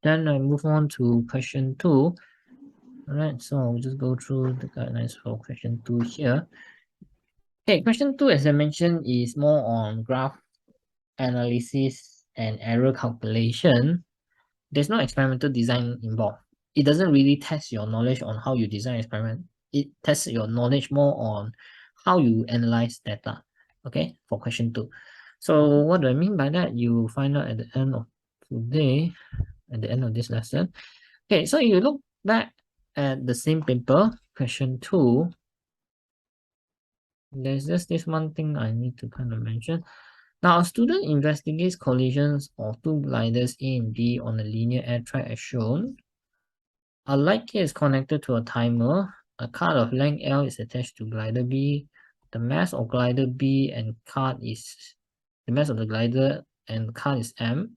Then I move on to question 2. All right, so I'll just go through the guidelines for question 2 here. Okay, question 2, as I mentioned, is more on graph analysis and error calculation. There's no experimental design involved. It doesn't really test your knowledge on how you design experiment. It tests your knowledge more on how you analyze data. Okay, for question 2. So what do I mean by that? You find out at the end of today, at the end of this lesson. Okay, so you look back at the same paper, question 2. There's just this one thing I need to kind of mention. Now, a student investigates collisions of two gliders A and B on a linear air track as shown. A light kit is connected to a timer. A card of length L is attached to glider B. The mass of glider B and card is the mass of the glider and card is M.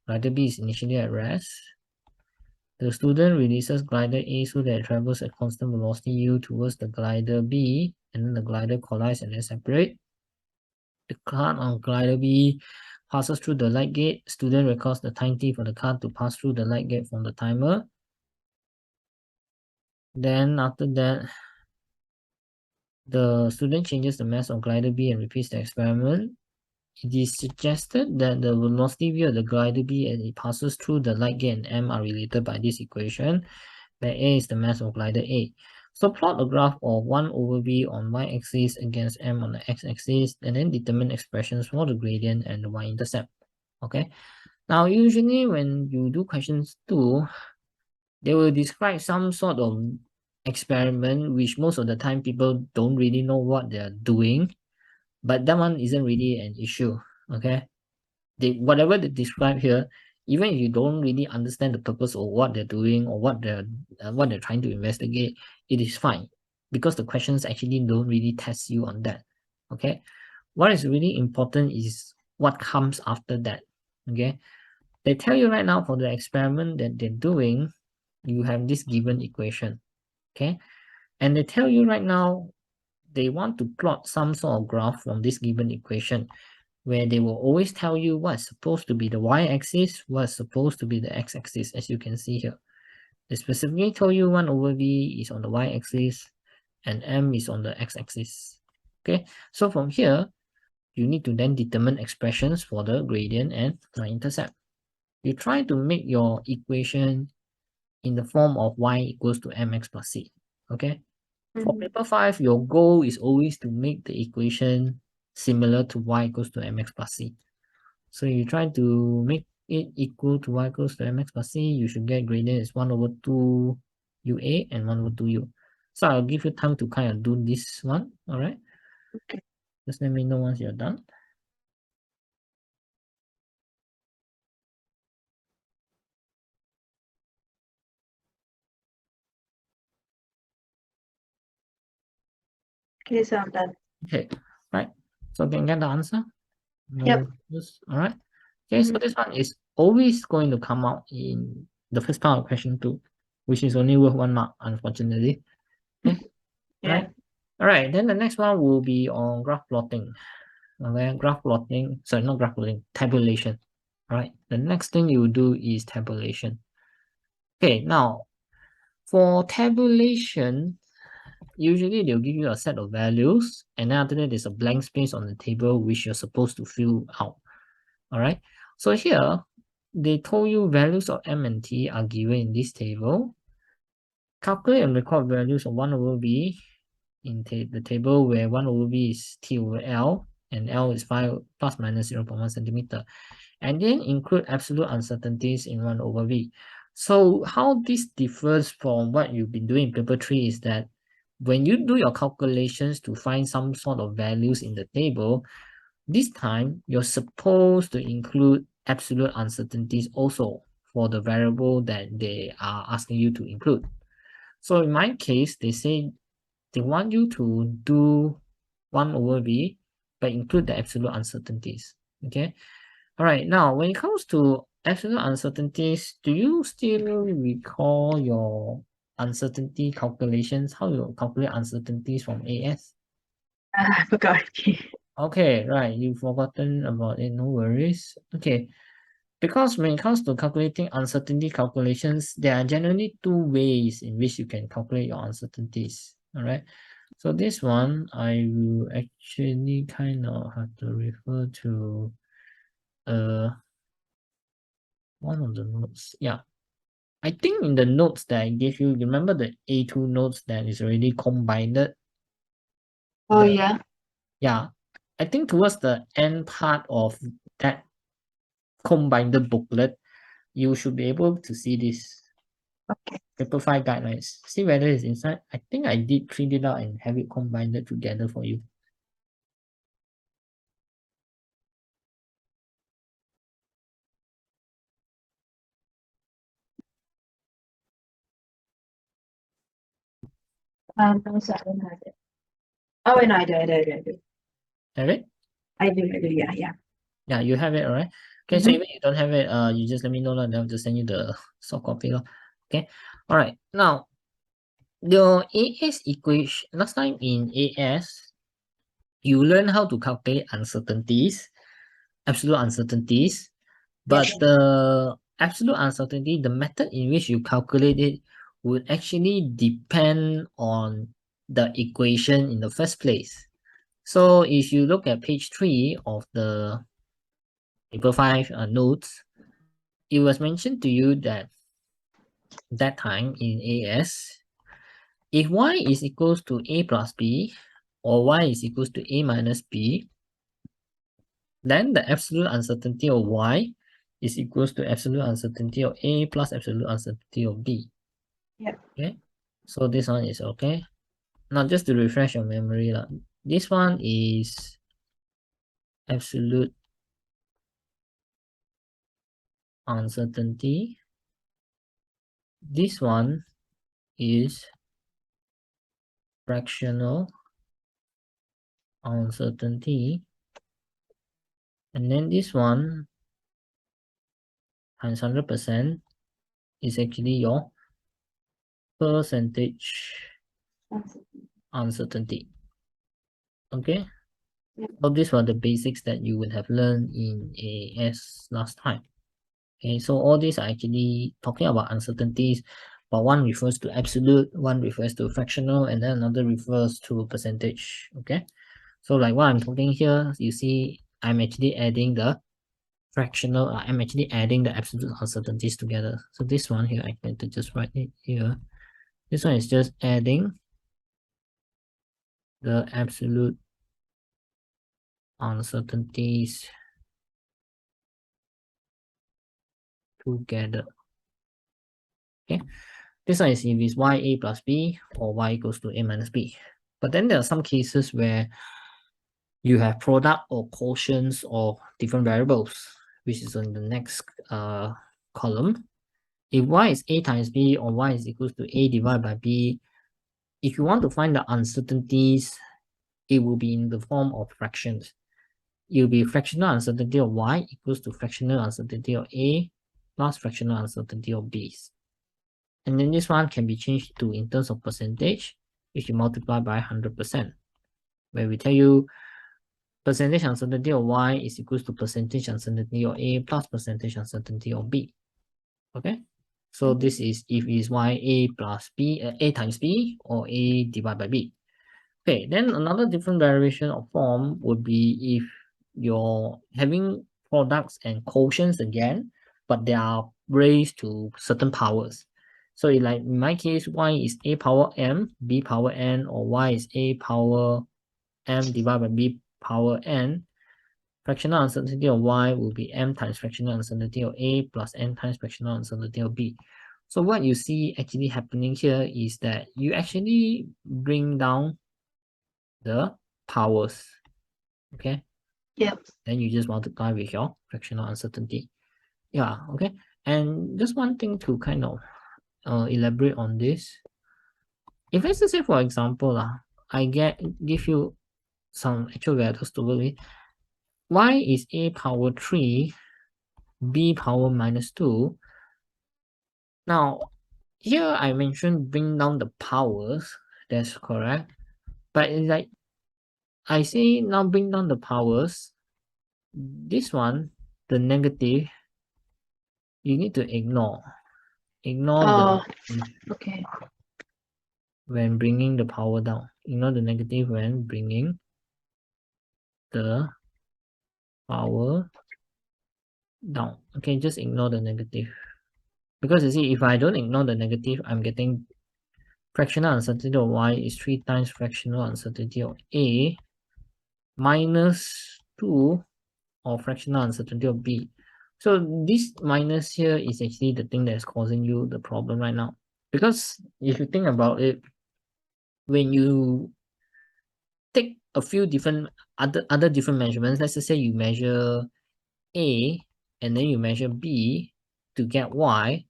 Glider B is initially at rest. The student releases glider A so that it travels at constant velocity U towards the glider B, and then the glider collides and then separate. The card on glider B passes through the light gate. Student records the time t for the card to pass through the light gate from the timer. Then after that, the student changes the mass of glider B and repeats the experiment. It is suggested that the velocity v of the glider B as it passes through the light gate and M are related by this equation, where A is the mass of glider A. So plot a graph of 1 over V on y-axis against M on the x-axis, and then determine expressions for the gradient and the y-intercept. Okay. Now, usually when you do questions 2, they will describe some sort of experiment, which most of the time people don't really know what they're doing, but that one isn't really an issue. Okay. Whatever they describe here, even if you don't really understand the purpose of what they're doing or what they're trying to investigate, it is fine because the questions actually don't really test you on that. Okay, what is really important is what comes after that. Okay, they tell you right now for the experiment that they're doing, you have this given equation. Okay, and they tell you right now they want to plot some sort of graph from this given equation, where they will always tell you what's supposed to be the y-axis, what's supposed to be the x-axis, as you can see here. They specifically told you 1 over v is on the y-axis and m is on the x-axis. Okay, so from here, you need to then determine expressions for the gradient and y-intercept. You try to make your equation in the form of y equals to mx plus c. Okay, for paper 5, your goal is always to make the equation similar to y equals to mx plus c. So you try to make it equal to y equals to mx plus c, you should get gradient is 1 over 2 ua and 1 over 2u. So I'll give you time to kind of do this one, all right? Okay. Just let me know once you're done. Okay, so I'm done. Okay, right. So can you get the answer? No, Yep. all right. Okay, so this one is always going to come out in the first part of question 2, which is only worth 1 mark, unfortunately. Okay, Yeah. right. All right, then the next one will be on graph plotting. Okay, graph plotting, sorry, not graph plotting, tabulation. All right, the next thing you do is tabulation. Okay, now for tabulation, usually they'll give you a set of values, and then after that, there's a blank space on the table which you're supposed to fill out. All right, so here they told you values of m and t are given in this table. Calculate and record values of 1 over v in the table where 1 over v is t over l, and L is 5 plus minus 0.1 centimeter. And then include absolute uncertainties in 1 over v. So how this differs from what you've been doing in paper 3 is that when you do your calculations to find some sort of values in the table, this time you're supposed to include absolute uncertainties also for the variable that they are asking you to include. So in my case, they say they want you to do 1 over v, but include the absolute uncertainties. Okay. All right. Now, when it comes to absolute uncertainties, do you still recall your uncertainty calculations? How you calculate uncertainties from AS? I forgot. Okay, right. You've forgotten about it. No worries. Okay. Because when it comes to calculating uncertainty calculations, there are generally two ways in which you can calculate your uncertainties. All right. So this one, I will actually kind of have to refer to one of the notes. Yeah. I think in the notes that I gave you, remember the A2 notes that is already combined? Oh, yeah. Yeah. I think towards the end part of that combined booklet, you should be able to see this. Okay. Paper 5 guidelines. See whether it's inside. I think I did print it out and have it combined together for you. No, sir, I don't have it. Oh, wait, no, I do. Have it? I do. Yeah, yeah. Yeah, you have it, alright. Okay, so even you don't have it, you just let me know, then I'll just send you the soft copy. Okay. Alright. Now, the AS equation, last time in AS, you learn how to calculate uncertainties, absolute uncertainties, but Yes. the absolute uncertainty, the method in which you calculate it would actually depend on the equation in the first place. So if you look at page 3 of the paper 5 notes, it was mentioned to you that time in AS, if y is equals to a plus b, or y is equals to a minus b, then the absolute uncertainty of y is equals to absolute uncertainty of a plus absolute uncertainty of b. Yeah. Okay, so this one is okay. Now just to refresh your memory, this one is absolute uncertainty. This one is fractional uncertainty. And then this one times 100% is actually your percentage uncertainty. Okay, Yeah. so these were the basics that you would have learned in AS last time. Okay, so all these are actually talking about uncertainties, but one refers to absolute, one refers to fractional, and then another refers to percentage. Okay, so like what I'm talking here, you see I'm actually adding the fractional, I'm actually adding the absolute uncertainties together. So this one here, I can just write it here. This one is just adding the absolute uncertainties together. Okay, this one is if it's ya plus b or y equals to a minus b. But then there are some cases where you have product or quotients of different variables, which is in the next column. If y is a times b or y is equals to a divided by b, if you want to find the uncertainties, it will be in the form of fractions. It will be fractional uncertainty of y equals to fractional uncertainty of a plus fractional uncertainty of b. And then this one can be changed to in terms of percentage, which you multiply by 100%, where we tell you percentage uncertainty of y is equals to percentage uncertainty of a plus percentage uncertainty of b. Okay, so this is if it is ya plus b, a times b, or a divided by b. Okay, then another different variation of form would be if you're having products and quotients again, but they are raised to certain powers. So like in my case, y is a power m, b power n, or y is a power m divided by b power n. Fractional uncertainty of y will be m times fractional uncertainty of a plus n times fractional uncertainty of b. So what you see actually happening here is that you actually bring down the powers. Okay. Yep. Then you just multiply with your fractional uncertainty. Yeah. Okay. And just one thing to kind of elaborate on this. If let's just say, for example, I give you some actual values to work with. Y is a power 3, b power minus 2. Now, here I mentioned bring down the powers. That's correct. But it's like I say now bring down the powers. This one, the negative, you need to ignore Oh, the okay. when bringing the power down. Ignore the negative when bringing the power down. Okay, just ignore the negative. Because you see, if I don't ignore the negative, I'm getting fractional uncertainty of y is 3 times fractional uncertainty of a minus 2 of fractional uncertainty of b. So this minus here is actually the thing that's causing you the problem right now. Because if you think about it, when you take a few different other different measurements, let's just say you measure a and then you measure b to get y,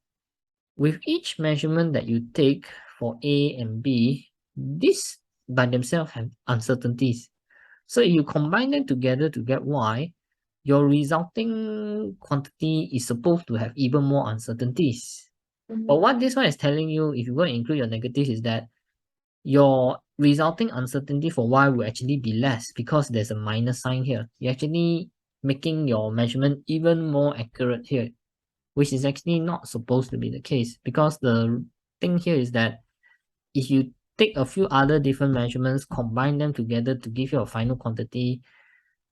with each measurement that you take for a and b, these by themselves have uncertainties. So if you combine them together to get y, your resulting quantity is supposed to have even more uncertainties. But what this one is telling you, if you go and include your negatives, is that your resulting uncertainty for y will actually be less because there's a minus sign here. You're actually making your measurement even more accurate here, which is actually not supposed to be the case, because the thing here is that if you take a few other different measurements, combine them together to give you a final quantity,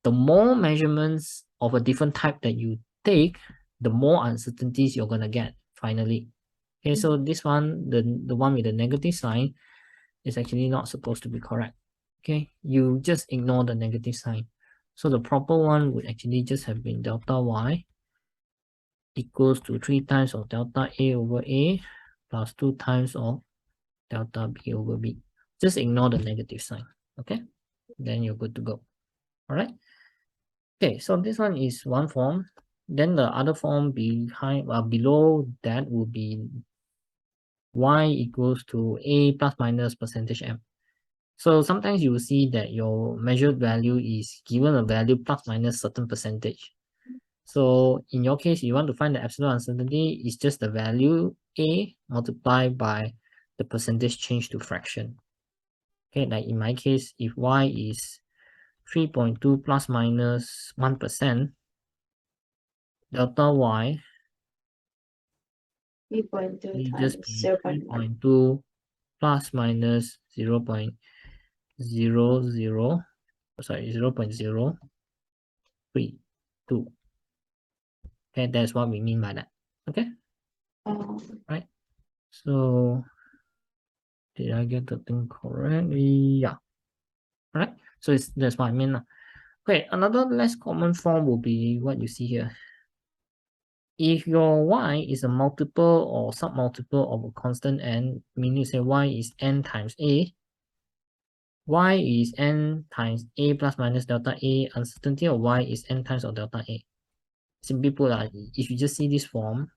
the more measurements of a different type that you take, the more uncertainties you're going to get finally. Okay, so this one, the one with the negative sign, is actually not supposed to be correct. Okay, you just ignore the negative sign. So the proper one would actually just have been delta y equals to 3 times of delta a over a plus 2 times of delta b over b. Just ignore the negative sign. Okay, then you're good to go. All right. Okay, so this one is one form. Then the other form below that will be y equals to a plus minus percentage m. So sometimes you will see that your measured value is given a value plus minus certain percentage. So in your case, you want to find the absolute uncertainty, is just the value a multiplied by the percentage change to fraction. Okay, like in my case, if y is 3.2 plus minus 1%, delta y 3.2 will just times be 0.1. 3.2 plus minus 0.00, sorry, 0.032. Okay, that's what we mean by that. Okay, Oh, right. So did I get the thing correct? Yeah. Right. So that's what I mean. Okay, another less common form will be what you see here. If your y is a multiple or submultiple of a constant n, meaning you say y is n times a, y is n times a plus minus delta a, uncertainty of y is n times of delta a. Simply put, if you just see this form,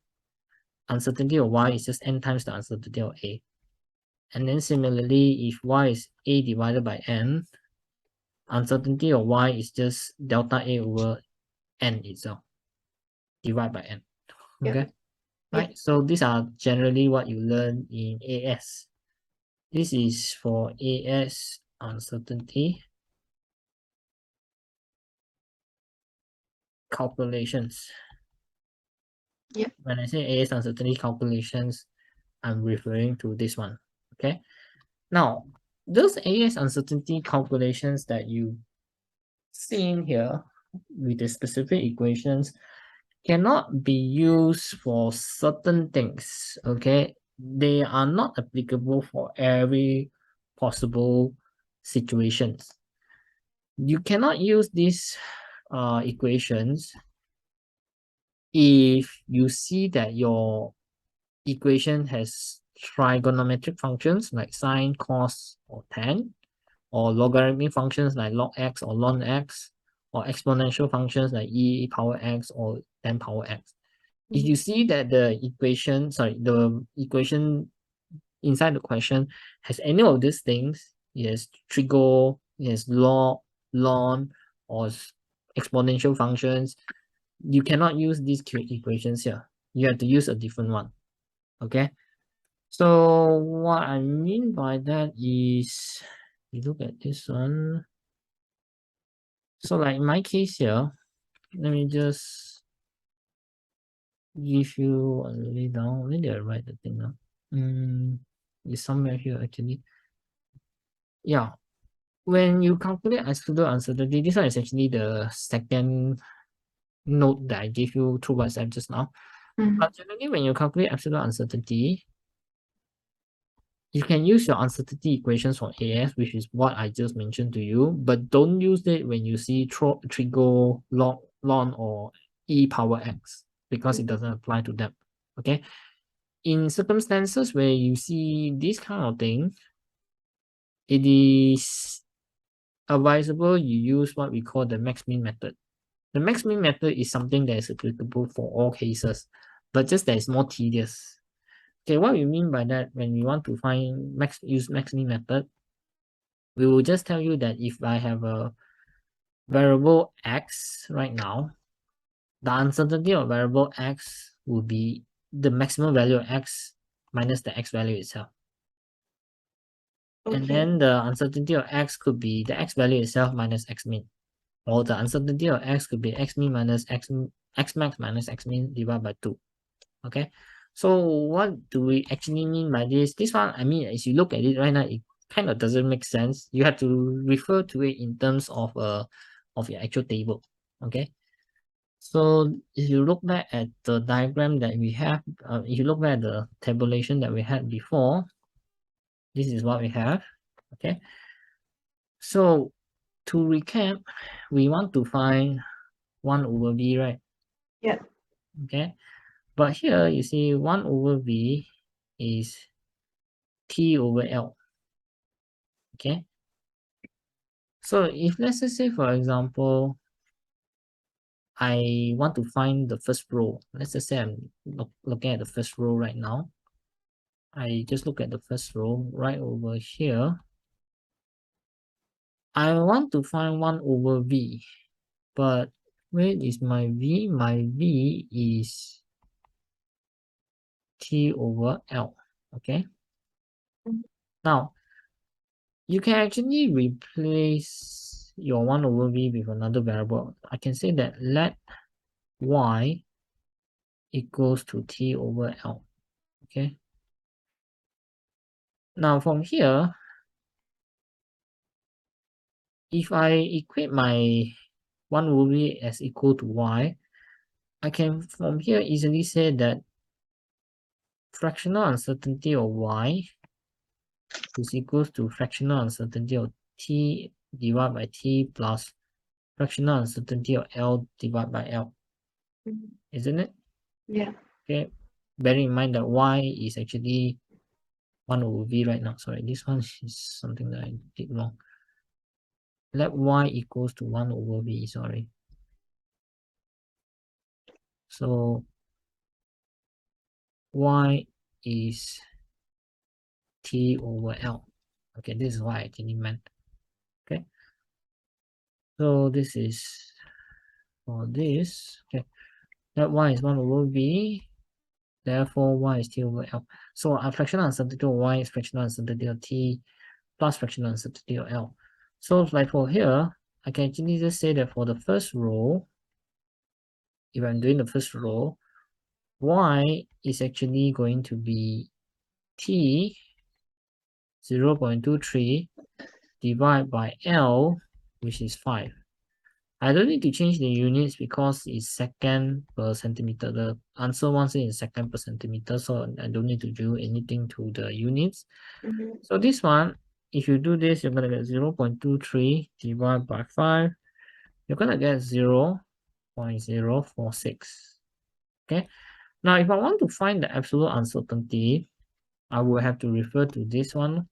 uncertainty of y is just n times the uncertainty of a. And then similarly, if y is a divided by n, uncertainty of y is just delta a over n itself, divided by n. yep. Okay, Yep. right? So these are generally what you learn in AS. This is for AS uncertainty calculations. Yep. When I say AS uncertainty calculations, I'm referring to this one. Okay. Now, those AS uncertainty calculations that you see in here with the specific equations cannot be used for certain things. Okay. They are not applicable for every possible situations. You cannot use these equations if you see that your equation has trigonometric functions like sine, cos, or tan, or logarithmic functions like log x or ln x, or exponential functions like e power x or 10 power x. If you see that the equation inside the question has any of these things, it has trigo, it has log, ln, or exponential functions, you cannot use these equations here. You have to use a different one. Okay. So what I mean by that is, you look at this one. So like in my case here, let me just give you a little down. When did I write the thing now? It's somewhere here actually. Yeah. When you calculate absolute uncertainty, this one is actually the second note that I gave you through WhatsApp just now. But generally, when you calculate absolute uncertainty, you can use your uncertainty equations for AS, which is what I just mentioned to you, but don't use it when you see trigo, ln, or e power x, because it doesn't apply to them. Okay. In circumstances where you see this kind of thing, it is advisable you use what we call the max-min method. The max-min method is something that is applicable for all cases, but just that it's more tedious. Okay, what we mean by that, when we want to find use max-min method, we will just tell you that if I have a variable x right now, the uncertainty of variable x will be the maximum value of x minus the x value itself. And then the uncertainty of x could be the x value itself minus x min. Or the uncertainty of x could be x min minus x max minus x min divided by 2. Okay. So what do we actually mean by this? This one, I mean, as you look at it right now, it kind of doesn't make sense. You have to refer to it in terms of your actual table. Okay. So if you look back at the diagram that we have, if you look back at the tabulation that we had before, this is what we have. Okay. So to recap, we want to find 1 over v, right? Yeah. Okay. But here you see 1 over v is t over L. Okay. So if let's just say, for example, I want to find the first row. Let's just say I'm looking at the first row right now. I just look at the first row right over here. I want to find 1 over v, but where is my v? My v is t over L. Okay. Now, you can actually replace your 1 over v with another variable. I can say that let y equals to t over L. Okay. Now from here, if I equate my 1 over v as equal to y, I can from here easily say that fractional uncertainty of y is equals to fractional uncertainty of t divided by t plus fractional uncertainty of L divided by L. Isn't it? Yeah. Okay. Bearing in mind that y is actually 1 over v right now. Sorry, this one is something that I did wrong. Let y equals to 1 over v, sorry. So y is t over L. Okay, this is what I actually meant. Okay. So this is for this. Okay. That y is 1 over v. Therefore, y is t over L. So our fractional uncertainty of y is fractional uncertainty of t plus fractional uncertainty of L. So like for here, I can actually just say that for the first row, if I'm doing the first row, y is actually going to be t 0.23 divided by L, which is 5. I don't need to change the units because it's second per centimeter. The answer wants it in second per centimeter, so I don't need to do anything to the units. So this one, if you do this, you're going to get 0.23 divided by 5. You're going to get 0.046. Okay. Now, if I want to find the absolute uncertainty, I will have to refer to this one.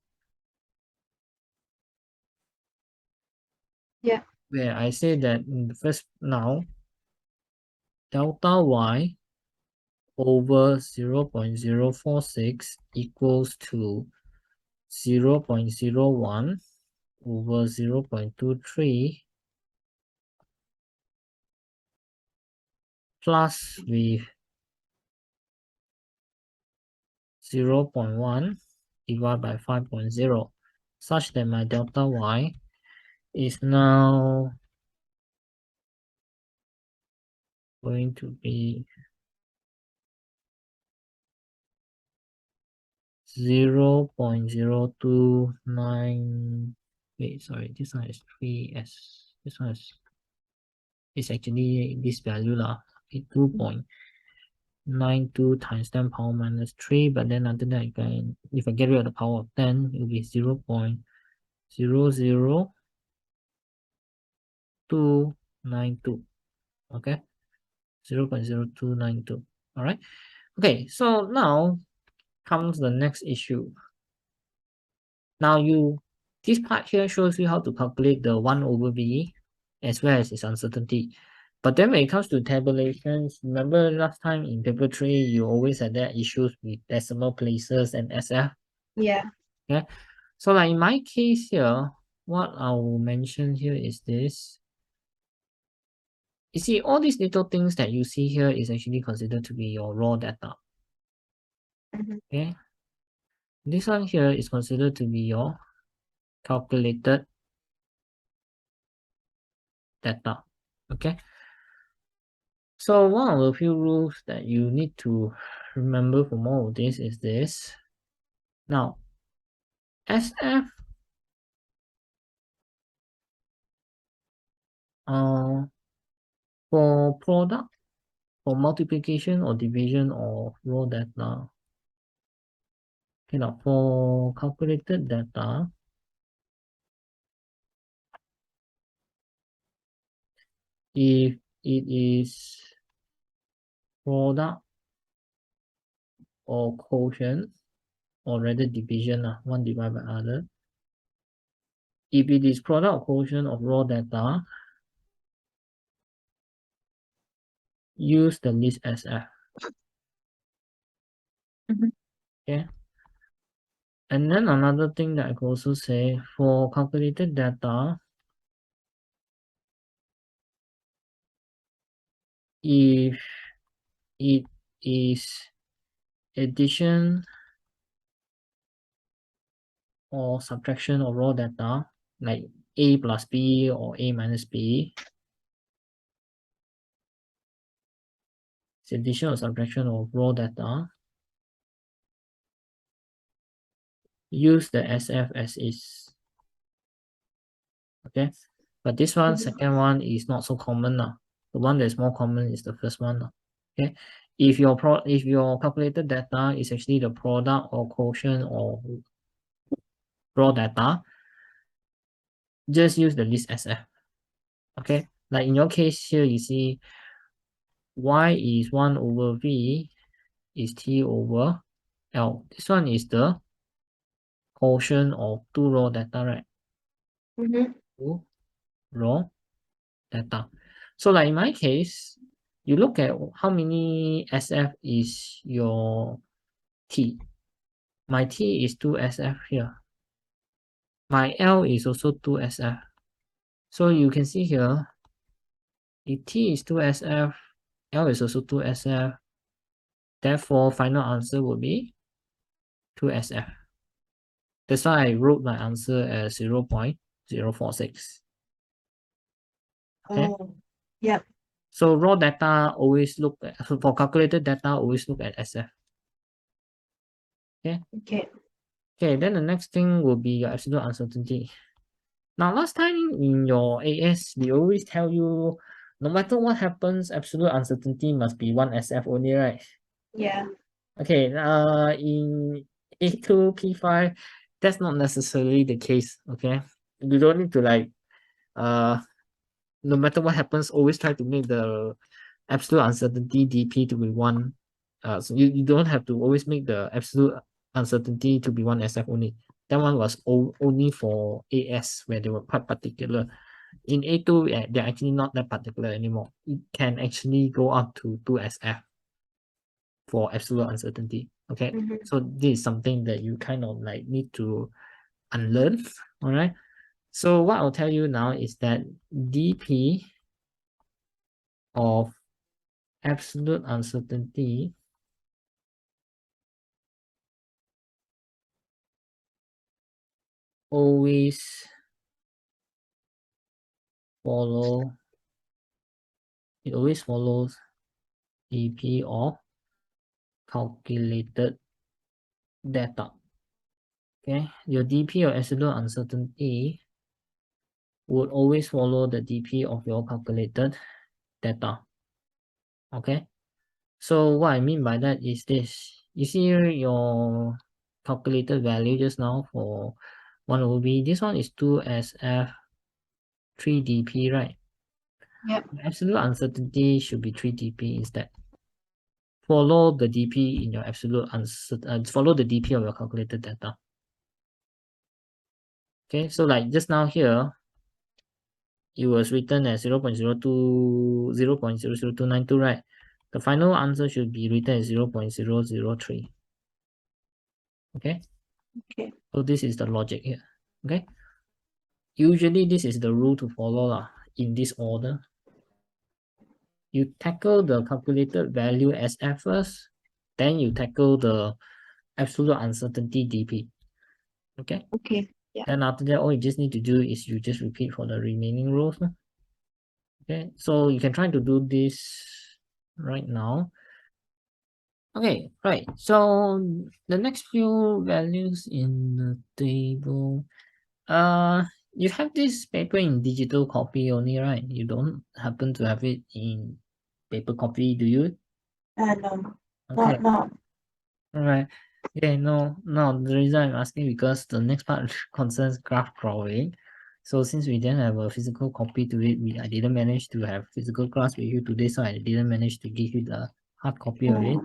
Yeah. Where I say that in the first now, delta y over 0.046 equals to 0.01 over 0.23 plus with 0.1 divided by 5.0, such that my delta y is now going to be 0.029. Wait, sorry, this one is 3s. This one is actually this value lah. Okay, 2.92 times 10 power minus 3, but then after that, if I get rid of the power of 10, it will be 0.00292. Okay, 0.0292. All right. Okay, so now comes the next issue. Now this part here shows you how to calculate the 1 over v as well as its uncertainty. But then when it comes to tabulations, remember last time in paper 3, you always had that issues with decimal places and SF. Yeah. Okay. So like in my case here, what I will mention here is this. You see, all these little things that you see here is actually considered to be your raw data. Okay. This one here is considered to be your calculated data. Okay. So one of the few rules that you need to remember from all of this is this. Now, SF for product, for multiplication or division of raw data. Okay, now for calculated data, if it is product or quotient, or rather division, one divided by other. If it is product or quotient of raw data, use the list SF. Okay. And then another thing that I could also say, for calculated data, if it is addition or subtraction of raw data, like A plus B or A minus B, it's addition or subtraction of raw data, use the SF as is. Okay, but this one, second one is not so common now. The one that's more common is the first one now. Okay, if your calculated data is actually the product or quotient or raw data, just use the list SF. Okay, like in your case here, you see y is 1 over v is t over l. This one is the quotient of two raw data, right? Two raw data. So like in my case, you look at how many SF is your T. My T is 2 SF here. My L is also 2 SF. So you can see here, if T is 2 SF, L is also 2 SF. Therefore, final answer will be 2 SF. That's why I wrote my answer as 0.046. Okay. Oh, yeah. So raw data always look at, for calculated data, always look at SF. Okay. Okay, then the next thing will be your absolute uncertainty. Now, last time in your AS, they always tell you, no matter what happens, absolute uncertainty must be 1 SF only, right? Yeah. Okay, in A2, P5, that's not necessarily the case, okay? You don't need to like, no matter what happens, always try to make the absolute uncertainty DP to be 1. So you don't have to always make the absolute uncertainty to be 1 SF only. That one was only for AS where they were quite particular. In A2, they're actually not that particular anymore. It can actually go up to 2 SF for absolute uncertainty. Okay, so this is something that you kind of like need to unlearn. All right. So what I'll tell you now is that DP of absolute uncertainty always follows DP of calculated data. Okay, your DP or absolute uncertainty would always follow the DP of your calculated data. Okay, so what I mean by that is this. You see here your calculated value just now for 1 over B. This one is 2SF 3dp, right? Yep. Absolute uncertainty should be 3dp instead. Follow the dp in your absolute uncertainty, follow the dp of your calculated data. Okay, so like just now here, it was written as 0.02, right? The final answer should be written as 0.003. Okay? Okay. So this is the logic here. Okay? Usually this is the rule to follow in this order. You tackle the calculated value as F first, then you tackle the absolute uncertainty DP. Okay? Okay. Yeah. Then after that, all you just need to do is you just repeat for the remaining rows. Okay, so you can try to do this right now. Okay, right. So the next few values in the table, you have this paper in digital copy only, right? You don't happen to have it in paper copy, do you? No, Okay. not. Alright. Okay, no, the reason I'm asking because the next part concerns graph drawing. So since we didn't have a physical copy to it, I didn't manage to have physical class with you today, so I didn't manage to give you the hard copy of it.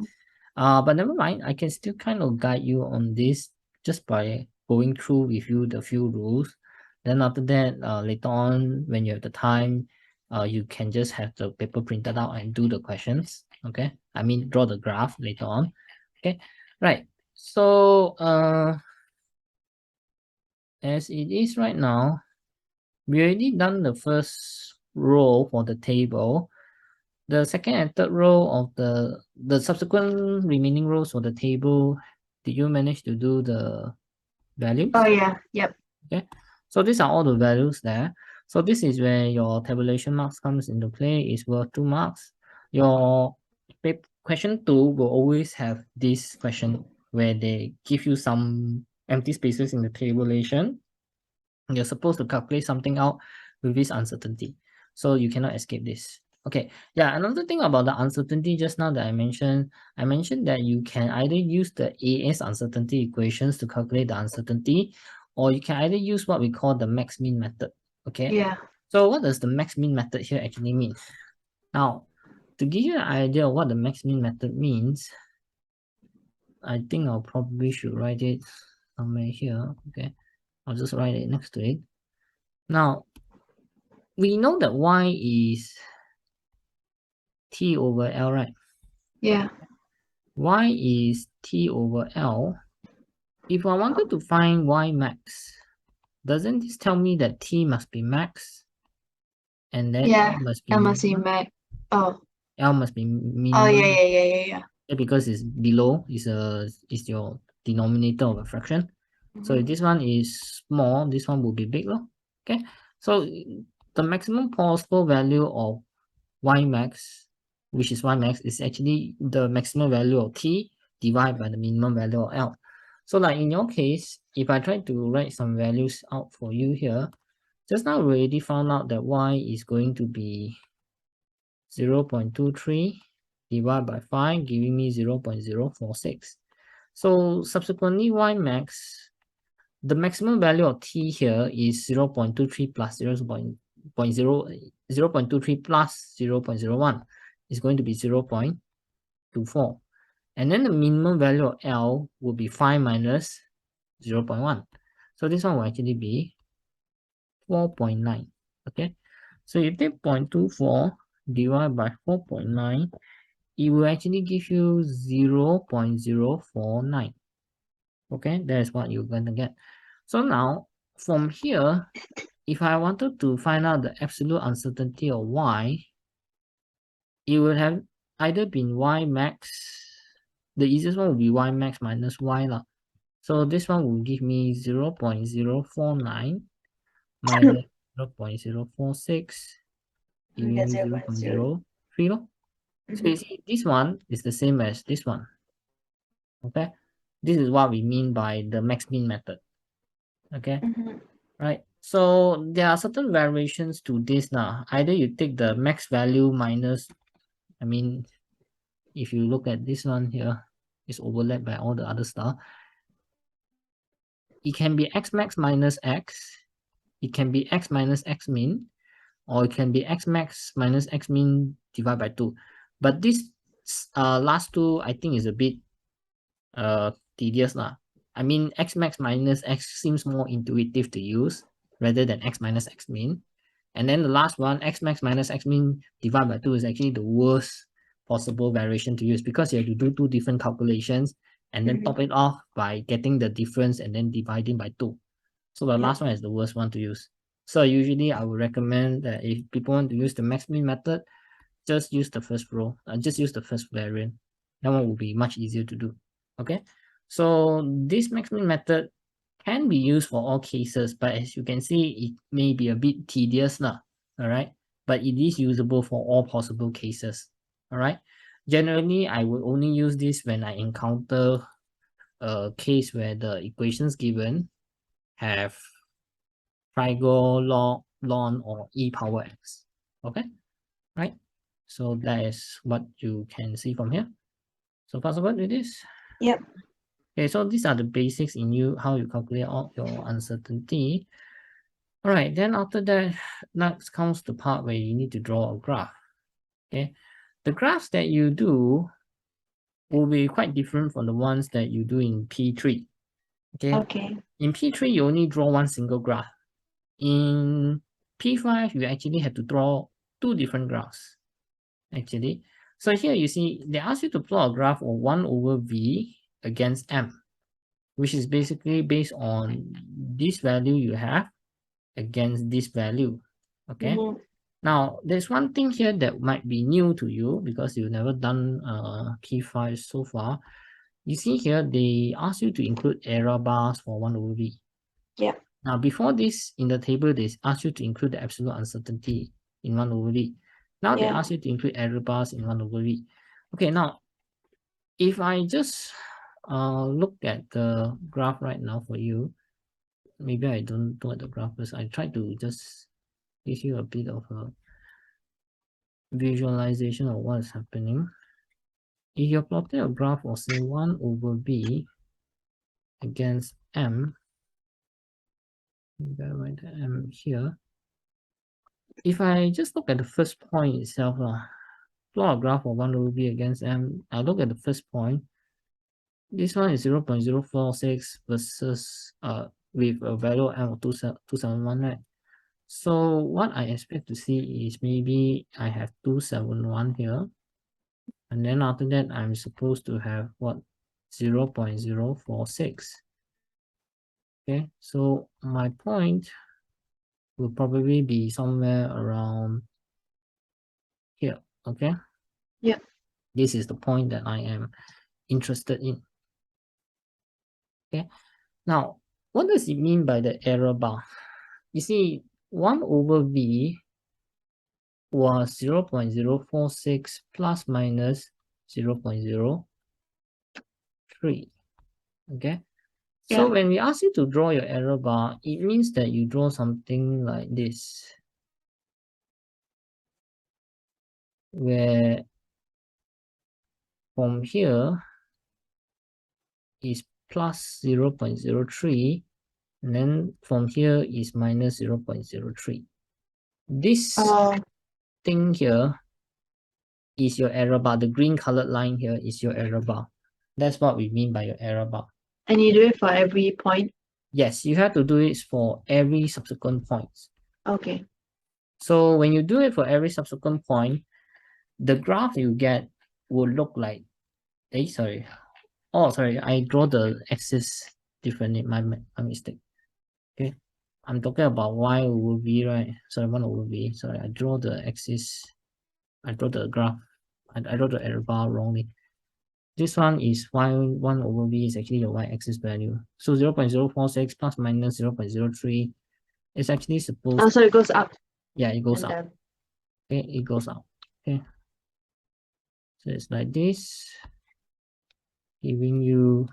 But never mind, I can still kind of guide you on this just by going through with you the few rules. Then after that, later on, when you have the time, you can just have the paper printed out and do the questions. Okay, I mean draw the graph later on. Okay, right. So as it is right now, we already done the first row for the table. The second and third row of the subsequent remaining rows for the table, did you manage to do the values? Oh yeah. Yep. Okay, so these are all the values there. So this is where your tabulation marks comes into play, is worth 2 marks. Your question 2 will always have this question where they give you some empty spaces in the tabulation. You're supposed to calculate something out with this uncertainty. So you cannot escape this. Okay, yeah, another thing about the uncertainty just now that I mentioned that you can either use the AS uncertainty equations to calculate the uncertainty, or you can either use what we call the max-min method. Okay, Yeah. so what does the max-min method here actually mean? Now, to give you an idea of what the max-min method means, I think I'll probably should write it somewhere here. Okay, I'll just write it next to it. Now, we know that y is t over L, right? Yeah. Y is t over L. If I wanted to find y max, doesn't this tell me that t must be max and that Yeah. L must be I must see minimum? Mac. Oh. L must be Oh yeah, minimum yeah. because it's below is your denominator of a fraction. So if this one is small, this one will be big, okay? So the maximum possible value of y max, which is y max, is actually the maximum value of t divided by the minimum value of L. So like in your case, if I try to write some values out for you here, just now we already found out that y is going to be 0.23 divided by 5, giving me 0.046. So subsequently, y max, the maximum value of t here is 0.23 plus 0.23 plus 0.01 is going to be 0.24. And then the minimum value of L will be 5 minus 0.1. So this one will actually be 4.9. Okay. So if you take 0.24 divided by 4.9, it will actually give you 0.049. Okay, that is what you're going to get. So now, from here, if I wanted to find out the absolute uncertainty of y, it would have either been y max. The easiest one would be y max minus y lah. So this one will give me 0.049 minus 0.046, giving That's me 0.0. 0.03 lor. So you see, this one is the same as this one. Okay, this is what we mean by the max min method. Okay, Mm-hmm. right? So there are certain variations to this now. Either you take the max value minus, I mean, if you look at this one here, it's overlapped by all the other stuff. It can be x max minus x. It can be x minus x min, or it can be x max minus x min divided by 2. But this last two, I think, is a bit tedious lah. I mean, x max minus x seems more intuitive to use rather than x minus x min. And then the last one, x max minus x min divided by 2, is actually the worst possible variation to use because you have to do two different calculations and then top it off by getting the difference and then dividing by 2. So the last one is the worst one to use. So usually I would recommend that if people want to use the max min method, just use the first row, just use the first variant. That one will be much easier to do. Okay, so this max min method can be used for all cases, but as you can see, it may be a bit tedious now. All right, but it is usable for all possible cases. All right, generally I will only use this when I encounter a case where the equations given have trigo, log, ln, or e power x. Okay, right? So that is what you can see from here. So far so good with this? Yep. Okay, so these are the basics in how you calculate out your uncertainty. All right, then after that, next comes the part where you need to draw a graph. Okay, the graphs that you do will be quite different from the ones that you do in P3. Okay. In P3, you only draw one single graph. In P5, you actually have to draw two different graphs, actually. So here you see, they ask you to plot a graph of 1 over V against M, which is basically based on this value you have against this value, okay? Mm-hmm. Now, there's one thing here that might be new to you because you've never done P5 so far. You see here, they ask you to include error bars for 1 over V. Yeah. Now, before this, in the table, they ask you to include the absolute uncertainty in 1 over V. Now they ask you to include error bars in 1 over V. Okay, now, if I just look at the graph right now for you, maybe I don't do the graph first. I try to just give you a bit of a visualization of what is happening. If you're plotting a graph of say 1 over V against M, maybe I write the M here. If I just look at the first point itself, plot a graph of 1 over V against M, I look at the first point. This one is 0.046 versus with a value M of 271, right? So what I expect to see is maybe I have 271 here. And then after that, I'm supposed to have what? 0.046. Okay, so my point will probably be somewhere around here. Okay. Yeah. This is the point that I am interested in. Okay. Now, what does it mean by the error bar? You see, 1 over V was 0.046 plus minus 0.03. Okay. So when we ask you to draw your error bar, it means that you draw something like this, where from here is plus 0.03, and then from here is minus 0.03. This thing here is your error bar. The green colored line here is your error bar. That's what we mean by your error bar. And you do it for every point? Yes, you have to do it for every subsequent points. Okay. So when you do it for every subsequent point, the graph you get will look like, sorry. Oh, sorry, I draw the axis differently, my mistake. Okay, I'm talking about y over v, right? Sorry, 1 over v. Sorry, I draw the axis, I draw the graph, I draw the error bar wrongly. This one is y1 over v is actually your y-axis value. So 0.046 plus minus 0.03 is actually supposed. Oh, so it goes up. Yeah, it goes up. Okay, it goes up. Okay. So it's like this, giving you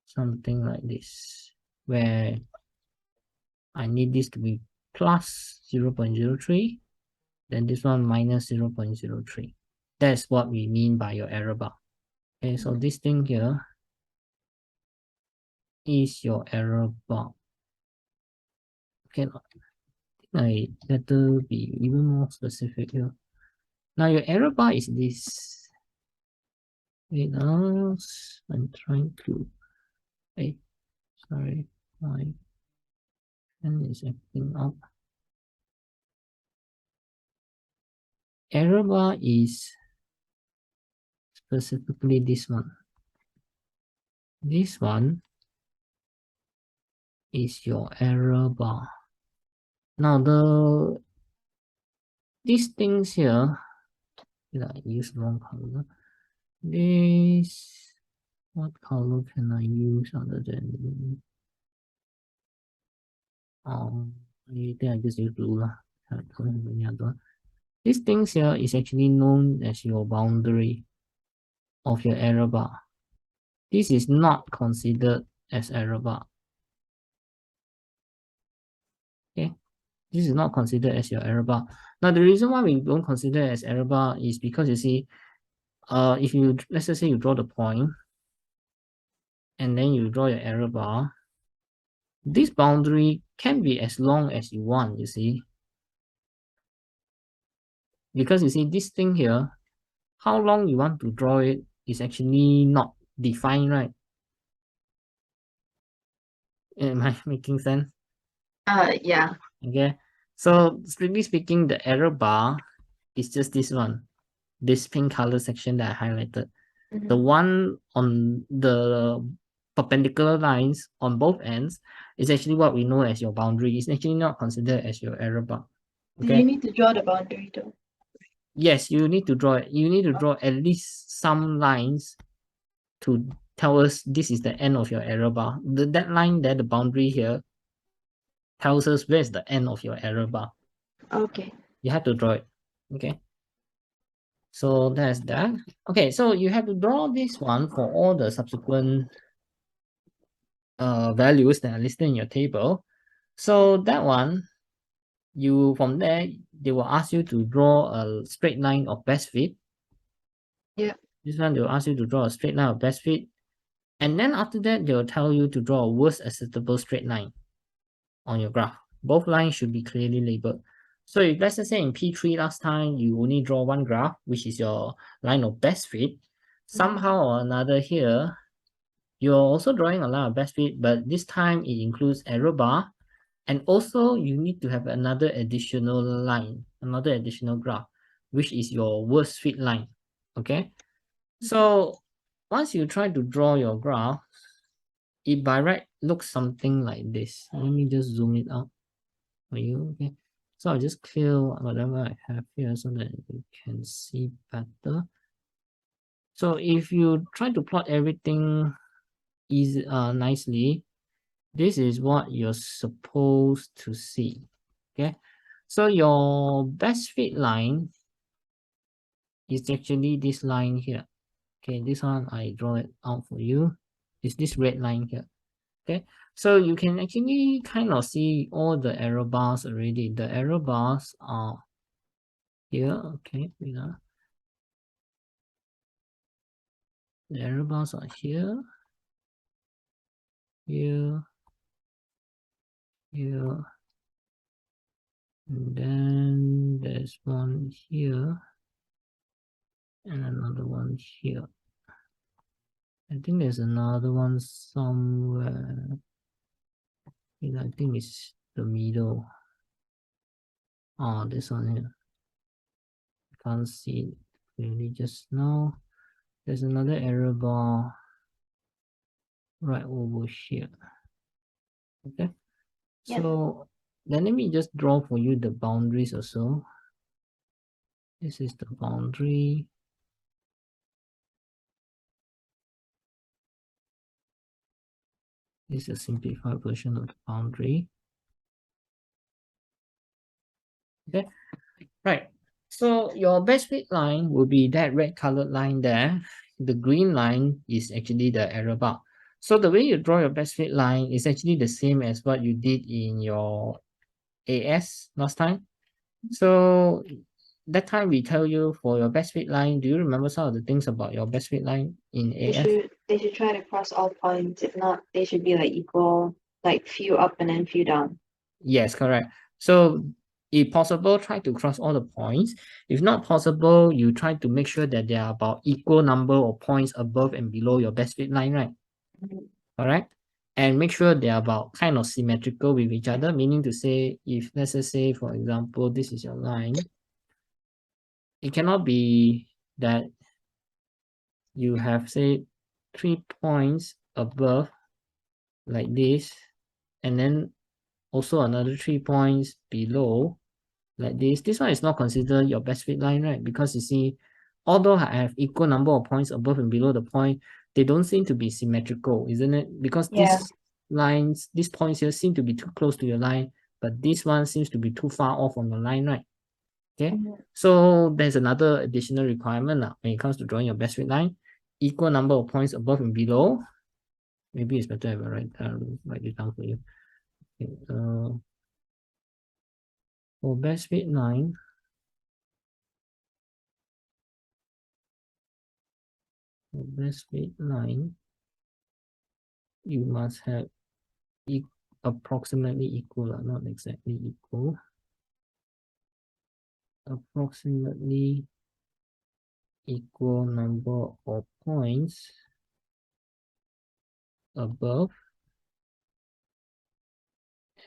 something like this. where I need this to be plus 0.03, then this one minus 0.03. That's what we mean by your error bar. Okay, so this thing here is your error bar. Okay, I better be even more specific here. Now your error bar is this. Wait, I'm trying to. Hey, sorry, my pen is acting up. Error bar is specifically this one. This one is your error bar. Now these things here, I use wrong color. This, what color can I use other than I think I just use blue lah. I don't have any other. These things here is actually known as your boundary of your error bar. This is not considered as error bar. Okay, this is not considered as your error bar. Now the reason why we don't consider it as error bar is because you see, if you, let's just say you draw the point and then you draw your error bar, this boundary can be as long as you want, you see. Because you see this thing here, how long you want to draw it is actually not defined, right? Am I making sense? Yeah. Okay. So strictly speaking, the error bar is just this one, this pink color section that I highlighted. The one on the perpendicular lines on both ends is actually what we know as your boundary. It's actually not considered as your error bar. Okay. Do you need to draw the boundary too? Yes, you need to draw it. You need to draw at least some lines to tell us this is the end of your error bar. That line there, the boundary here, tells us where's the end of your error bar. Okay. You have to draw it. Okay. So that's that. Okay, so you have to draw this one for all the subsequent values that are listed in your table. So that one, you from there, they will ask you to draw a straight line of best fit. Yeah. This one, they will ask you to draw a straight line of best fit. And then after that, they'll tell you to draw a worst acceptable straight line on your graph. Both lines should be clearly labeled. So if let's say in P3 last time, you only draw one graph, which is your line of best fit, somehow or another here, you're also drawing a line of best fit, but this time it includes error bar. And also you need to have another additional line, another additional graph, which is your worst fit line. Okay. So once you try to draw your graph, it by right looks something like this. Let me just zoom it out for you. Okay. So I'll just clear whatever I have here so that you can see better. So if you try to plot everything nicely, this is what you're supposed to see. Okay. So your best fit line is actually this line here. Okay, this one I draw it out for you. It's this red line here. Okay, so you can actually kind of see all the error bars already. The error bars are here. Okay, the error bars are here, here, here, and then there's one here, and another one here. I think there's another one somewhere. I think it's the middle. Oh, this one here. Can't see it clearly just now. There's another error bar right over here. Okay. Yeah. So then let me just draw for you the boundaries also. This is the boundary. This is a simplified version of the boundary. Okay. Right. So your best fit line will be that red colored line there. The green line is actually the error bar. So the way you draw your best fit line is actually the same as what you did in your AS last time. So that time we tell you for your best fit line, do you remember some of the things about your best fit line in AS? They should try to cross all points. If not, they should be like equal, like few up and then few down. Yes, correct. So if possible, try to cross all the points. If not possible, you try to make sure that there are about equal number of points above and below your best fit line, right? Mhm. Correct. And make sure they are about kind of symmetrical with each other, meaning to say, if let's just say, for example, this is your line, it cannot be that you have, say, 3 points above like this, and then also another 3 points below like this. This one is not considered your best fit line, right? Because you see, although I have equal number of points above and below the point, they don't seem to be symmetrical, isn't it? Because Yeah. these lines, these points here seem to be too close to your line, but this one seems to be too far off on the line, right? Okay, so there's another additional requirement when it comes to drawing your best fit line. Equal number of points above and below. Maybe it's better if I write it down for you. Okay, for best fit line, you must have approximately equal, not exactly equal, approximately equal number of points above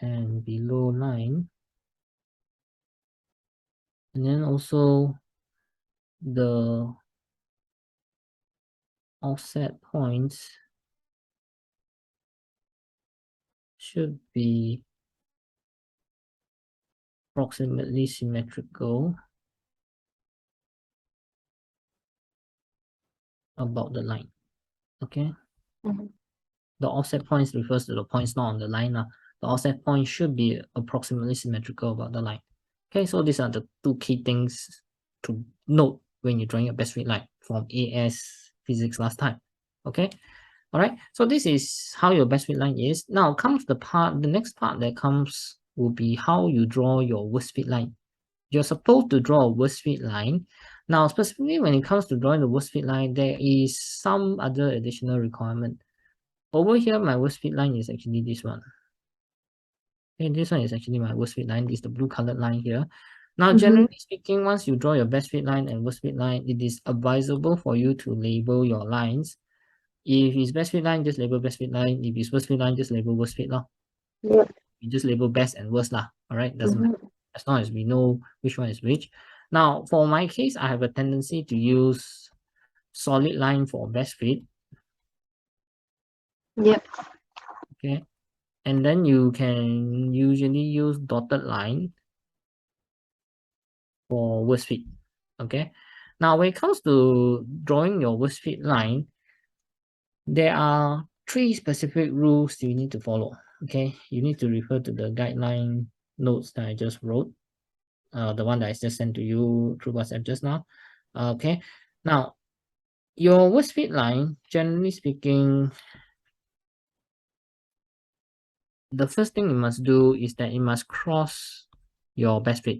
and below line. And then also the offset points should be approximately symmetrical about the line. Okay. The offset points refers to the points not on the line. The offset point should be approximately symmetrical about the line. Okay, so these are the two key things to note when you're drawing your best fit line from AS physics last time. Okay, all right. So this is how your best fit line is. Now comes the next part that comes will be how you draw your worst fit line. You're supposed to draw a worst fit line. Now, specifically when it comes to drawing the worst fit line, there is some other additional requirement. Over here, my worst fit line is actually this one. Okay, this one is actually my worst fit line. This is the blue colored line here. Now, generally speaking, once you draw your best fit line and worst fit line, it is advisable for you to label your lines. If it's best fit line, just label best fit line. If it's worst fit line, just label worst fit line. Yeah. You just label best and worst lah. All right, doesn't matter as long as we know which one is which. Now, for my case, I have a tendency to use solid line for best fit. Yep. Okay, and then you can usually use dotted line for worst fit. Okay, now when it comes to drawing your worst fit line, there are 3 specific rules you need to follow. Okay, you need to refer to the guideline notes that I just wrote, the one that I just sent to you through WhatsApp just now. Okay, now your worst fit line, generally speaking, the first thing you must do is that it must cross your best fit.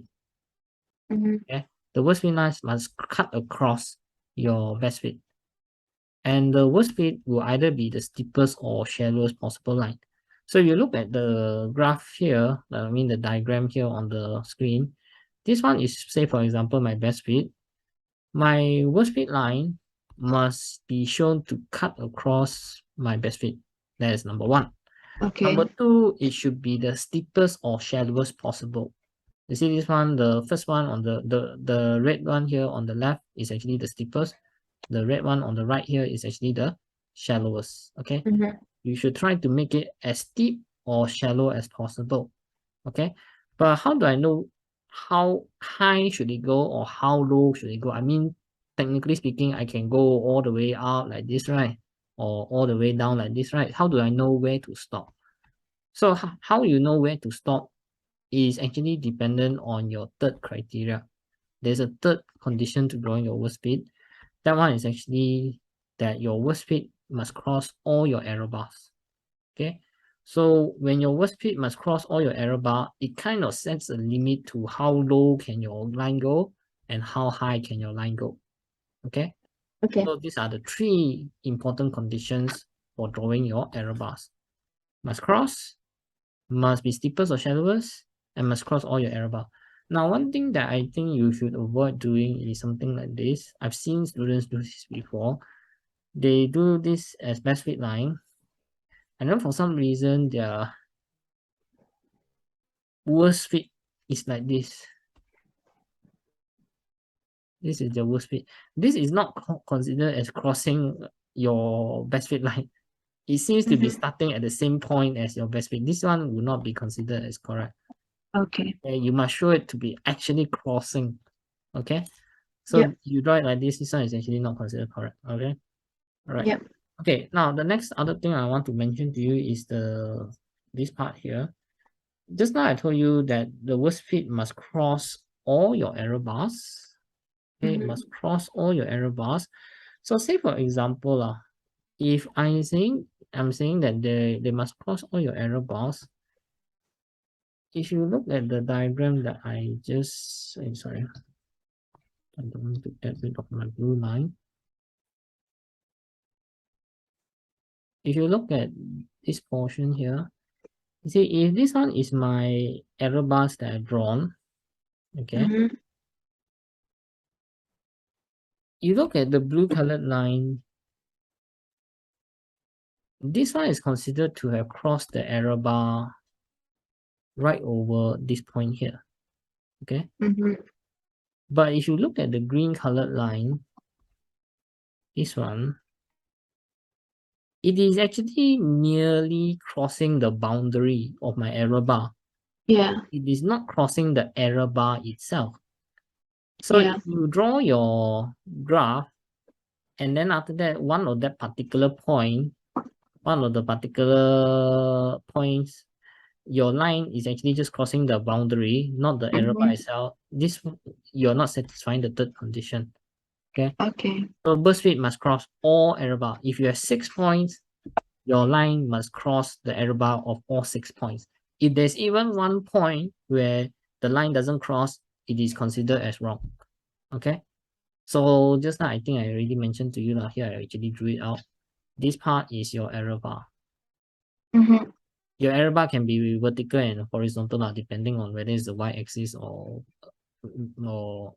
Okay, the worst fit lines must cut across your best fit. And the worst fit will either be the steepest or shallowest possible line. So if you look at the graph here, I mean the diagram here on the screen, this one is, say for example, my best fit. My worst fit line must be shown to cut across my best fit. That is number 1. Okay. Number 2, it should be the steepest or shallowest possible. You see this one, the first one on the red one here on the left is actually the steepest. The red one on the right here is actually the shallowest. Okay, you should try to make it as steep or shallow as possible. Okay, but how do I know how high should it go or how low should it go? I mean, technically speaking, I can go all the way out like this, right? Or all the way down like this, right? How do I know where to stop? So how you know where to stop is actually dependent on your third criteria. There's a third condition to drawing your worst fit. That one is actually that your worst fit must cross all your error bars. Okay, so when your worst fit must cross all your error bar, it kind of sets a limit to how low can your line go and how high can your line go. Okay, Okay. so these are the three important conditions for drawing your error bars. Must cross, must be steepest or shallowest, and must cross all your error bar. Now, one thing that I think you should avoid doing is something like this. I've seen students do this before. They do this as best fit line, and then for some reason their worst fit is like this. This is the worst fit. This is not considered as crossing your best fit line. It seems to be starting at the same point as your best fit. This one will not be considered as correct. Okay. You must show it to be actually crossing. Okay. So Yep. you draw it like this one is actually not considered correct. Okay. All right. Yep. Okay. Now the next other thing I want to mention to you is this part here. Just now I told you that the worst fit must cross all your error bars. Okay, must cross all your error bars. So say for example, if I'm saying that they must cross all your error bars. If you look at the diagram that I just sorry, I don't want to get rid of my blue line. If you look at this portion here, you see if this one is my error bars that I've drawn, okay. You look at the blue colored line, this one is considered to have crossed the error bar right over this point here, okay. But if you look at the green colored line, this one, it is actually nearly crossing the boundary of my error bar. Yeah. It is not crossing the error bar itself. So Yeah. if you draw your graph, and then after that, one of the particular points, your line is actually just crossing the boundary, not the error bar itself. This, you're not satisfying the third condition. Okay. Okay. So burst fit must cross all error bar. If you have 6 points, your line must cross the error bar of all 6 points. If there's even one point where the line doesn't cross, it is considered as wrong. Okay. So just now, I think I already mentioned to you now. Here, I actually drew it out. This part is your error bar. Your error bar can be vertical and horizontal now, depending on whether it's the y-axis or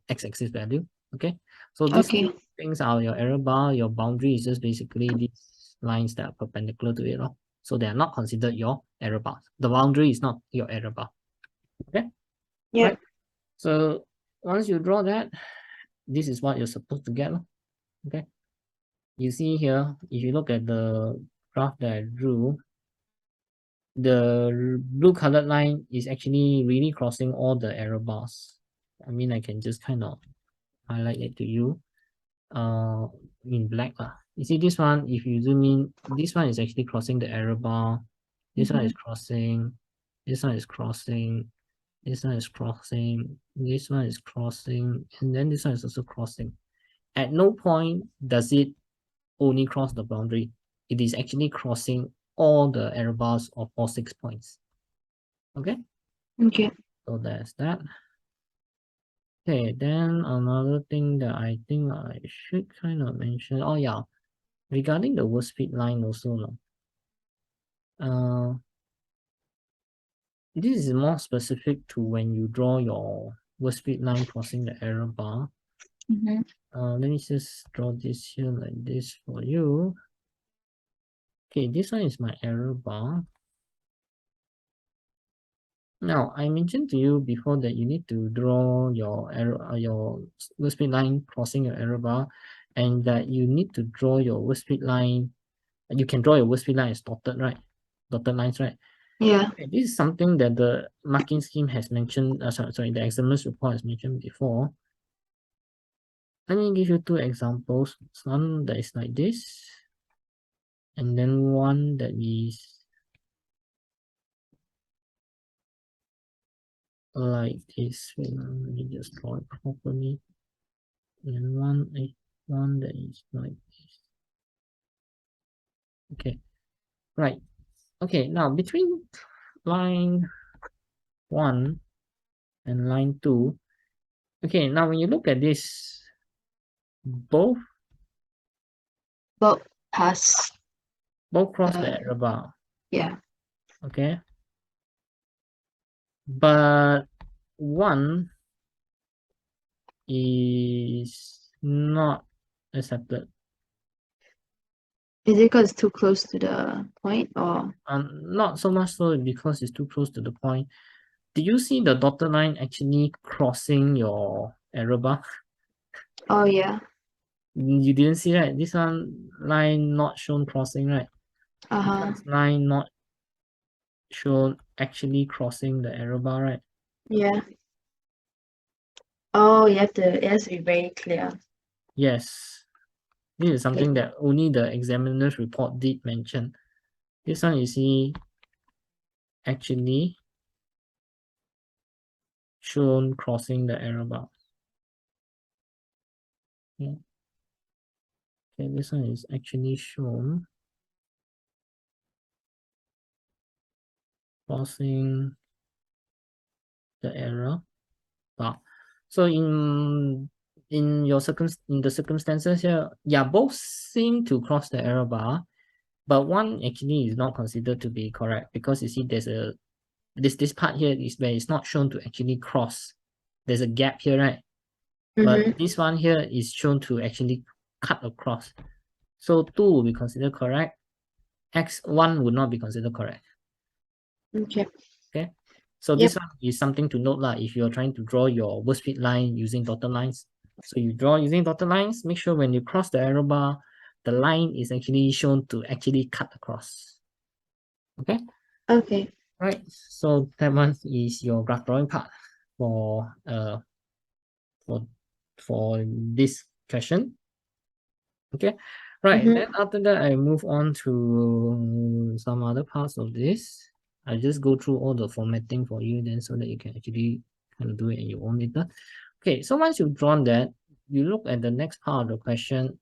x-axis value. Okay. So these two things are your error bar. Your boundary is just basically these lines that are perpendicular to it. So they are not considered your error bar. The boundary is not your error bar. Okay. Yeah. Right. So once you draw that, this is what you're supposed to get. Okay. You see here, if you look at the graph that I drew, the blue colored line is actually really crossing all the error bars. I mean, I can just kind of highlight it to you in black. You see this one, if you zoom in, this one is actually crossing the error bar. This one is crossing. This one is crossing. This one is crossing. This one is crossing. And then this one is also crossing. At no point does it only cross the boundary. It is actually crossing all the error bars of all 6 points. Okay. Okay. So that's that. Okay, then another thing that I think I should kind of mention. Oh yeah, regarding the worst fit line also. This is more specific to when you draw your worst fit line crossing the error bar. Let me just draw this here like this for you. Okay, this one is my error bar. Now, I mentioned to you before that you need to draw your error, your worst fit line crossing your error bar, and that you need to draw your worst fit line. You can draw your worst fit line as dotted, right? Dotted lines, right? Yeah. Okay, this is something that the marking scheme has mentioned. Sorry, the examiner's report has mentioned before. Let me give you two examples. One that is like this, and then one that is like this. Wait, let me just draw it properly. And one that is like this. Okay, right. Okay, now between line 1 and line 2, okay, now when you look at this, both Both pass. cross the error bar, Yeah. okay, but one is not accepted. Is it because it's too close to the point, or? Not so much so because it's too close to the point. Do you see the dotted line actually crossing your error bar? Oh yeah. You didn't see, right? This one line not shown crossing, right? This Uh-huh. one's line not shown actually crossing the error bar, right? Yeah. Oh, it has to be very clear. Yes. This is Okay. something that only the examiner's report did mention. This one you see actually shown crossing the error bar. Yeah. Okay, this one is actually shown crossing the error bar. So in the circumstances here, yeah, both seem to cross the error bar, but one actually is not considered to be correct because you see there's a this part here is where it's not shown to actually cross. There's a gap here, right? But Mm-hmm. this one here is shown to actually cut across. So 2 will be considered correct. X1 would not be considered correct. Okay. Okay. So Yep. this one is something to note lah if you're trying to draw your worst fit line using dotted lines. So you draw using dotted lines, make sure when you cross the arrow bar, the line is actually shown to actually cut across. Okay. Okay. Right. So that one is your graph drawing part for for for this question. Okay, right. Then Mm-hmm. after that, I move on to some other parts of this. I just go through all the formatting for you then so that you can actually kind of do it in your own later. Okay, so once you've drawn that, you look at the next part of the question.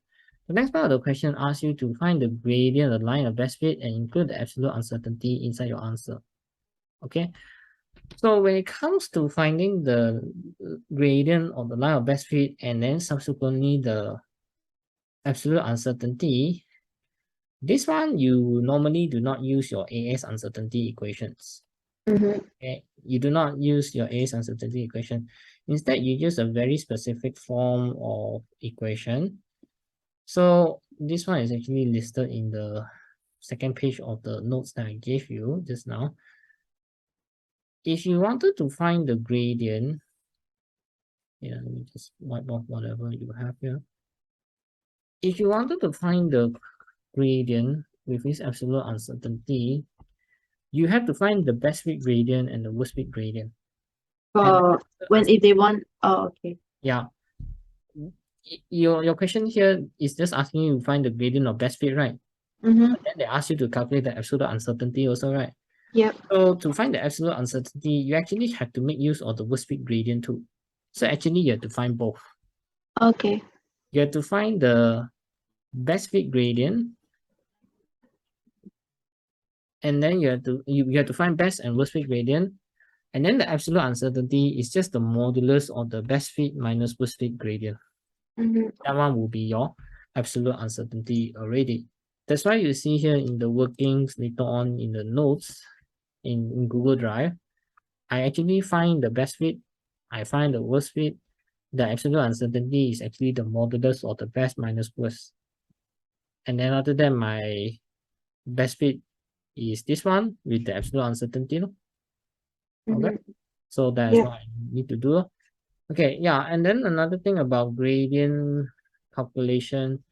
The next part of the question asks you to find the gradient of the line of best fit and include the absolute uncertainty inside your answer. Okay, so when it comes to finding the gradient of the line of best fit and then subsequently the absolute uncertainty, this one you normally do not use your AS uncertainty equations. Mm-hmm. Okay, you do not use your AS uncertainty equation. Instead, you use a very specific form of equation. So this one is actually listed in the second page of the notes that I gave you just now. If you wanted to find the gradient, yeah, let me just wipe off whatever you have here. If you wanted to find the gradient with this absolute uncertainty, you have to find the best fit gradient and the worst fit gradient. And If they want, oh, okay. yeah, your question here is just asking you to find the gradient of best fit, right? Mm-hmm. But then they ask you to calculate the absolute uncertainty also, right? Yep. So to find the absolute uncertainty, you actually have to make use of the worst fit gradient too. So actually you have to find both. Okay. You have to find the best fit gradient, and then you have to find best and worst fit gradient, and then the absolute uncertainty is just the modulus of the best fit minus worst fit gradient. Mm-hmm. That one will be your absolute uncertainty already. That's why you see here in the workings later on in the notes in Google Drive, I actually find the best fit, I find the worst fit. The absolute uncertainty is actually the modulus of the best minus worst. And then after that, my best fit is this one with the absolute uncertainty. Okay. Mm-hmm. So that's Yep. what I need to do. Okay, yeah, and then another thing about gradient calculation.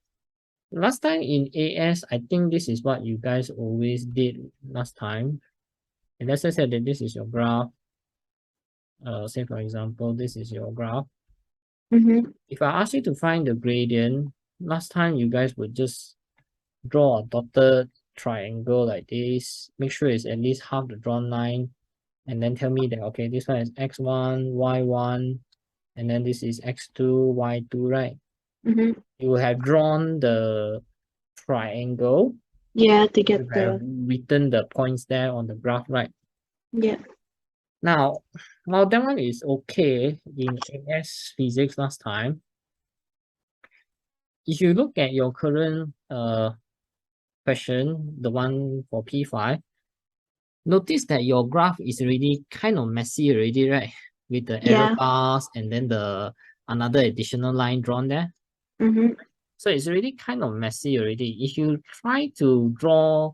Last time in AS, I think this is what you guys always did last time. And let's just say that this is your graph. Say for example, this is your graph. Mm-hmm. If I ask you to find the gradient, last time you guys would just draw a dotted triangle like this. Make sure it's at least half the drawn line. And then tell me that, okay, this one is x1, y1, and then this is x2, y2, right? Mm-hmm. You have drawn the triangle, Yeah, to If get I have the written the points there on the graph, right? yeah. Now, while that one is okay in AS physics last time, if you look at your current question, the one for P5, notice that your graph is already kind of messy already, right? With the error Yeah. bars and then the another additional line drawn there. Mm-hmm. So it's already kind of messy already. If you try to draw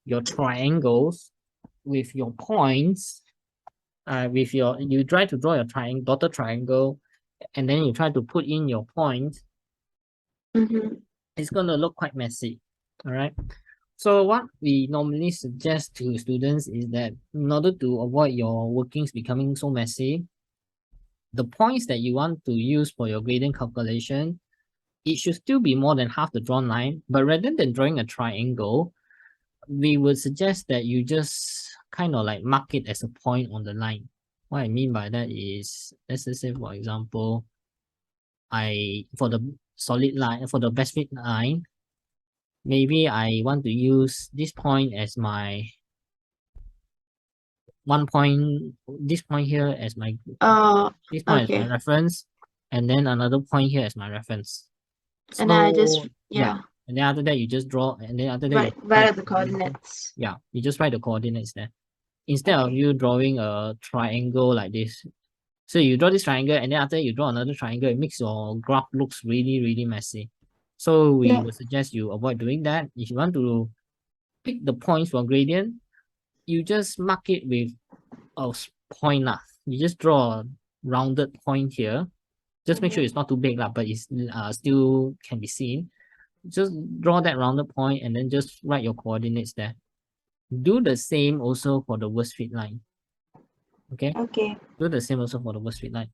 your triangles with your points, you try to draw your triangle, dotted triangle, and then you try to put in your points, Mm-hmm. it's going to look quite messy. All right. So what we normally suggest to students is that in order to avoid your workings becoming so messy, the points that you want to use for your gradient calculation, it should still be more than half the drawn line. But rather than drawing a triangle, we would suggest that you just kind of like mark it as a point on the line. What I mean by that is, let's just say, for example, for the solid line, for the best fit line, maybe I want to use this point as my 1 point, this point here as my this point as my Okay. reference, and then another point here as my reference. And then I just So yeah, yeah, and then after that you just draw, and then after that you write write out the coordinates. yeah, you just write the coordinates there instead of Okay. you drawing a triangle like this. So you draw this triangle, and then after you draw another triangle, it makes your graph looks really messy. So we Yeah. would suggest you avoid doing that. If you want to pick the points for gradient, you just mark it with a point lah. You just draw a rounded point here. Just make sure Mm-hmm. it's not too big lah, but it's still can be seen. Just draw that rounded point and then just write your coordinates there. Do the same also for the worst fit line. Okay, Okay. do the same also for the worst fit line.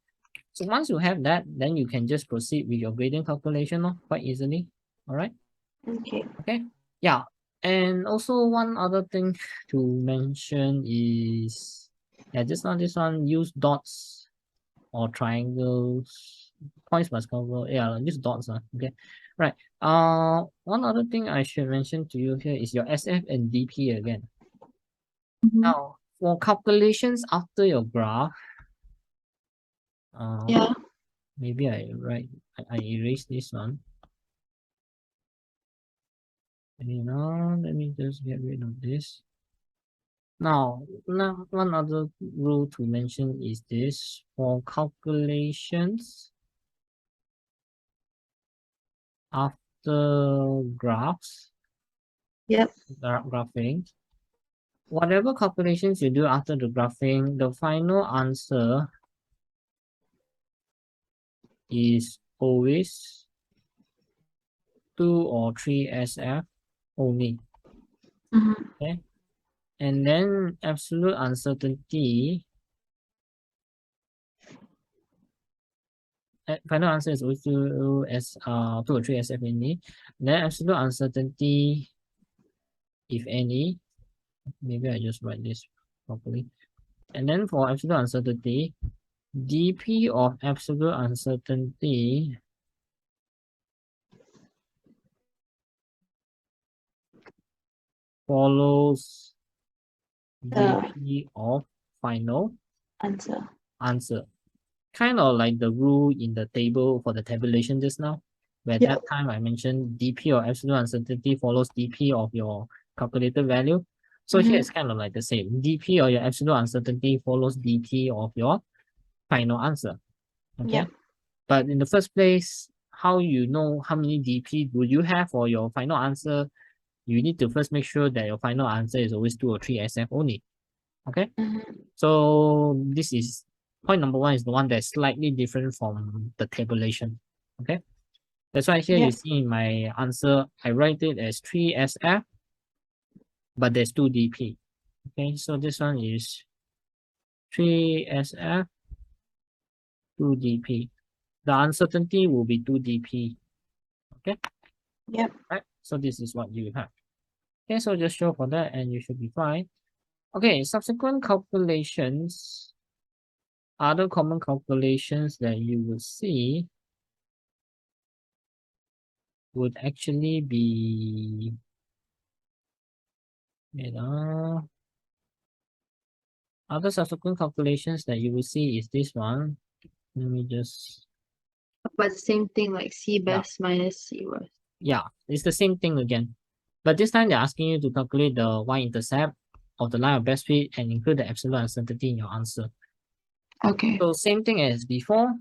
So once you have that, then you can just proceed with your gradient calculation quite easily. All right. Okay. Okay. Yeah. And also one other thing to mention is, yeah, just now this one, use dots or triangles. Points must cover. Yeah, use dots. Okay. Right. One other thing I should mention to you here is your SF and DP again. Mm-hmm. Now, for calculations after your graph, Yeah. maybe I erase this one. Let me just get rid of this. Now, one other rule to mention is this: for calculations after Yep. graphing, whatever calculations you do after the graphing, the final answer is always 2 or 3 SF only. Mm-hmm. Okay, and then absolute uncertainty. Final answer is always 2 or 3 SF only. Then absolute uncertainty, if any, maybe I just write this properly. And then for absolute uncertainty, dp of absolute uncertainty follows The dp of final answer. answer. Kind of like the rule in the table for the tabulation just now, where Yep. that time I mentioned dp of absolute uncertainty follows dp of your calculated value. So here Mm-hmm. it's kind of like the same. dp or your absolute uncertainty follows dp of your final answer. Okay. Yep. But in the first place, how you know how many dp do you have for your final answer? You need to first make sure that your final answer is always 2 or 3 SF only. Okay. Mm-hmm. So this is point number one, is the one that's slightly different from the tabulation. Okay. That's why here you Yep. see in my answer, I write it as 3 SF, but there's 2 DP. Okay. So this one is 3 SF, 2 DP. The uncertainty will be 2 DP. Okay. Yep. Right. So this is what you have. Okay. So just show for that and you should be fine. Okay. Subsequent calculations, other common calculations that you will see would actually be You know, other subsequent calculations that you will see is this one. Let me just, But the same thing like C yeah, best minus C worst. yeah, it's the same thing again. But this time they're asking you to calculate the y-intercept of the line of best fit and include the absolute uncertainty in your answer. Okay. So same thing as before,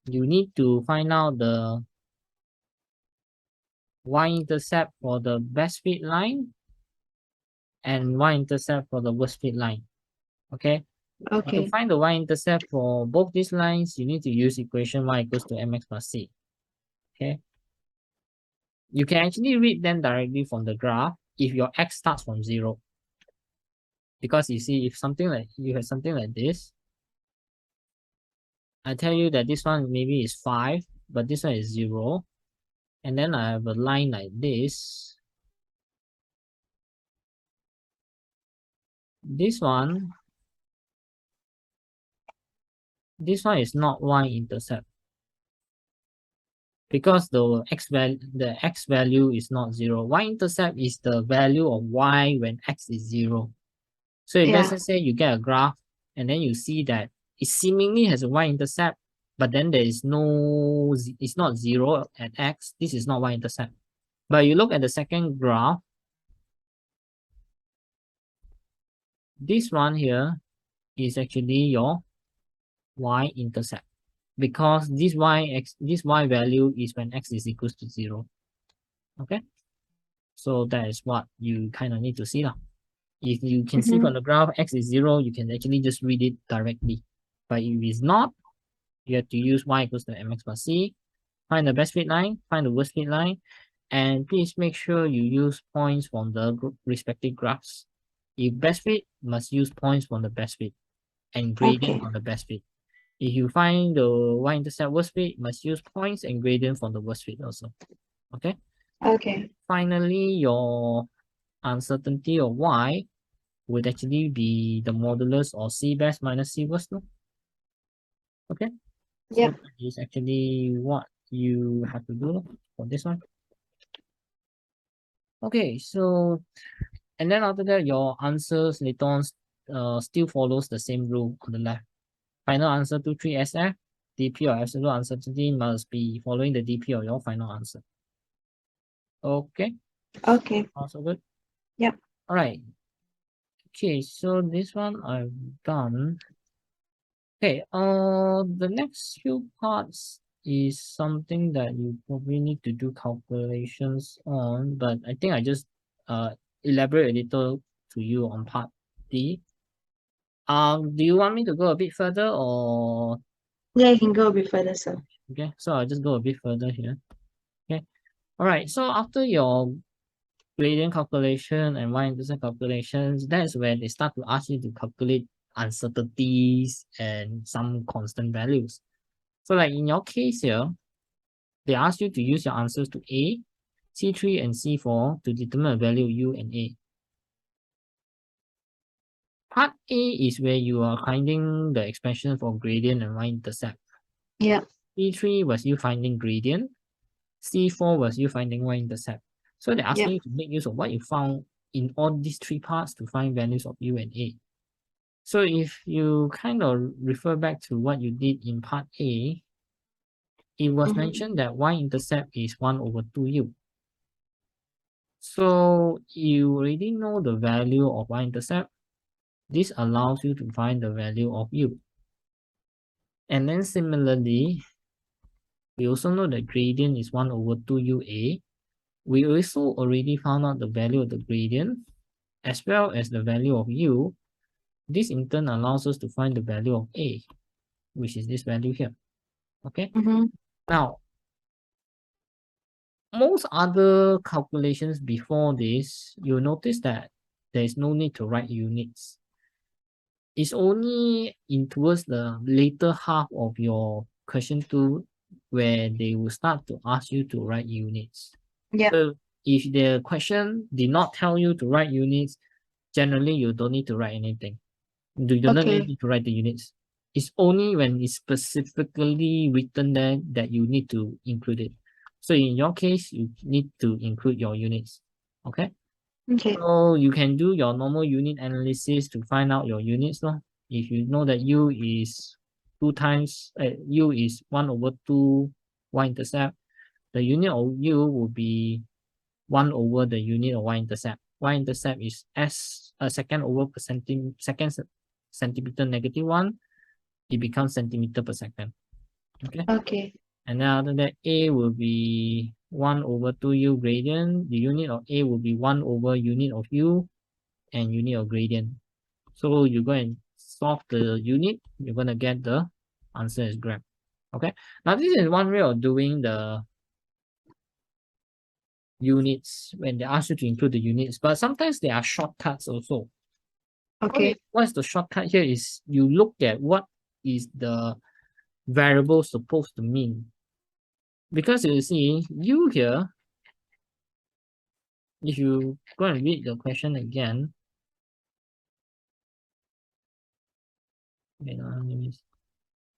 you need to find out the y-intercept for the best fit line and y-intercept for the worst fit line. Okay. But to Okay. find the y-intercept for both these lines, you need to use equation y equals to mx plus c. Okay. You can actually read them directly from the graph if your x starts from 0. Because you see, if something like you have something like this, I tell you that this one maybe is 5, but this one is 0. And then I have a line like this. This one is not y-intercept because the x value is not 0. Y-intercept is the value of y when x is 0. So if let's Yeah. just say you get a graph and then you see that it seemingly has a y-intercept, but then there is no, it's not 0 at x, this is not y-intercept. But you look at the second graph, this one here is actually your y-intercept because this y value is when x is equals to 0. Okay, so that is what you kind of need to see now. If you can see from the graph x is 0, you can actually just read it directly. But if it's not, you have to use y equals to mx plus c, find the best fit line, find the worst fit line, and please make sure you use points from the respective graphs. If best fit, must use points from the best fit and gradient Okay. from the best fit. If you find the y-intercept worst fit, must use points and gradient from the worst fit also. Okay. Okay. Finally, your uncertainty of y would actually be the modulus of c best minus c worst. No? Okay. So Yep. that is actually what you have to do for this one. Okay, so and then after that, your answers later on still follows the same rule on the left. Final answer 2, 3 SF, DP or absolute uncertainty must be following the DP of your final answer. Okay, Okay. also good. Yep. All right. Okay, so this one I've done. Okay, the next few parts is something that you probably need to do calculations on, but I think I just elaborate a little to you on part D. Do you want me to go a bit further or Yeah, you can go a bit further, sir. okay? So I'll just go a bit further here. Okay. All right. So after your gradient calculation and y-intercept calculations, that's when they start to ask you to calculate uncertainties and some constant values. So like in your case here, they ask you to use your answers to A, C3, and C4 to determine a value U and A. Part A is where you are finding the expression for gradient and y-intercept. Yeah. C3 was you finding gradient. C4 was you finding y-intercept. So they're asking Yep. you to make use of what you found in all these three parts to find values of U and A. So if you kind of refer back to what you did in part A, it was mentioned that y-intercept is 1 over 2U. So you already know the value of y-intercept. This allows you to find the value of U. And then similarly, we also know that gradient is 1 over 2UA. We also already found out the value of the gradient as well as the value of U. This in turn allows us to find the value of A, which is this value here. Okay. Now, most other calculations before this, you'll notice that there is no need to write units. It's only in towards the later half of your question 2 where they will start to ask you to write units. Yep. So if the question did not tell you to write units, generally you don't need to write anything. You do not Okay. need to write the units. It's only when it's specifically written there that you need to include it. So in your case, you need to include your units. Okay? Okay. So you can do your normal unit analysis to find out your units. No? If you know that u is 2 times, u is 1 over 2 y-intercept, the unit of u will be 1 over the unit of y-intercept. Y-intercept is s a second over per centimeter negative 1. It becomes centimeter per second. Okay. Okay. And then after that, a will be 1 over 2u gradient. The unit of a will be 1 over unit of u and unit of gradient. So you go and solve the unit, you're going to get the answer as gram. Okay. Now this is one way of doing the units when they ask you to include the units, but sometimes there are shortcuts also. Okay. What's the shortcut here is you look at what is the variable supposed to mean. Because you see, u here, if you go and read the question again,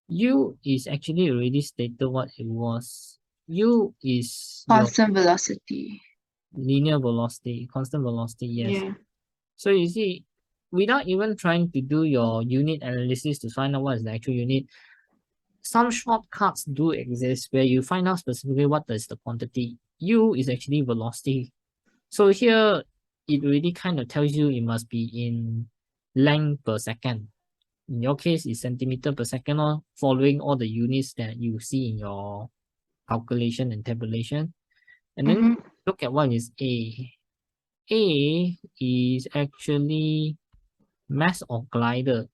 u is actually already stated what it was. U is your Constant velocity. linear velocity, constant velocity, yes. Yeah. So you see, without even trying to do your unit analysis to find out what is the actual unit, some shortcuts do exist where you find out specifically what is the quantity. U is actually velocity. So here, it really kind of tells you it must be in length per second. In your case, it's centimeter per second, or following all the units that you see in your calculation and tabulation. And then look at what is A. A is actually mass of glider.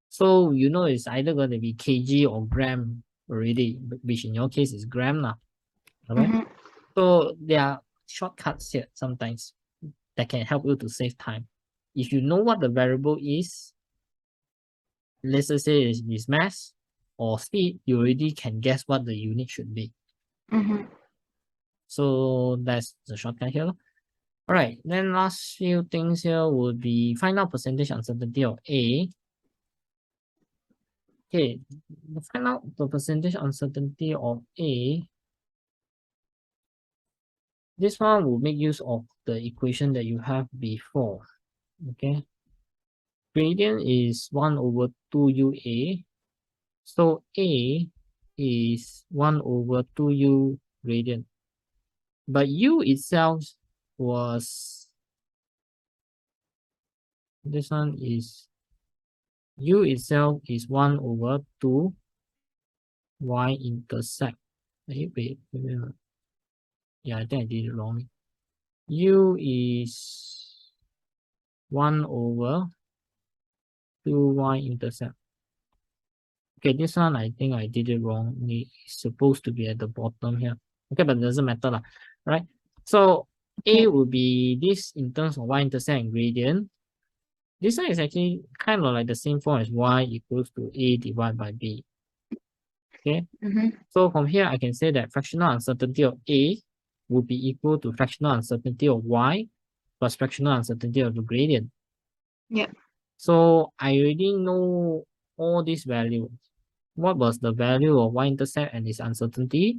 So you know it's either going to be kg or gram already, which in your case is gram now. Okay. So there are shortcuts here sometimes that can help you to save time. If you know what the variable is, let's just say it's mass or speed, you already can guess what the unit should be. So that's the shortcut here. All right, then last few things here would be find out percentage uncertainty of A. Okay, find out the percentage uncertainty of A. This one will make use of the equation that you have before. Okay, gradient is 1 over 2UA. So A is 1 over 2U gradient. But U itself was, this one is, U itself is 1 over 2 y-intercept. Wait. Yeah, I think I did it wrong. U is 1 over 2 y-intercept. Okay, this one I think I did it wrong. It's supposed to be at the bottom here. Okay, but it doesn't matter lah. Right? So A will be this in terms of y-intercept and gradient. This one is actually kind of like the same form as y equals to A divided by B. Okay, so from here I can say that fractional uncertainty of A would be equal to fractional uncertainty of y plus fractional uncertainty of the gradient. Yeah. So I already know all these values. What was the value of y-intercept and its uncertainty?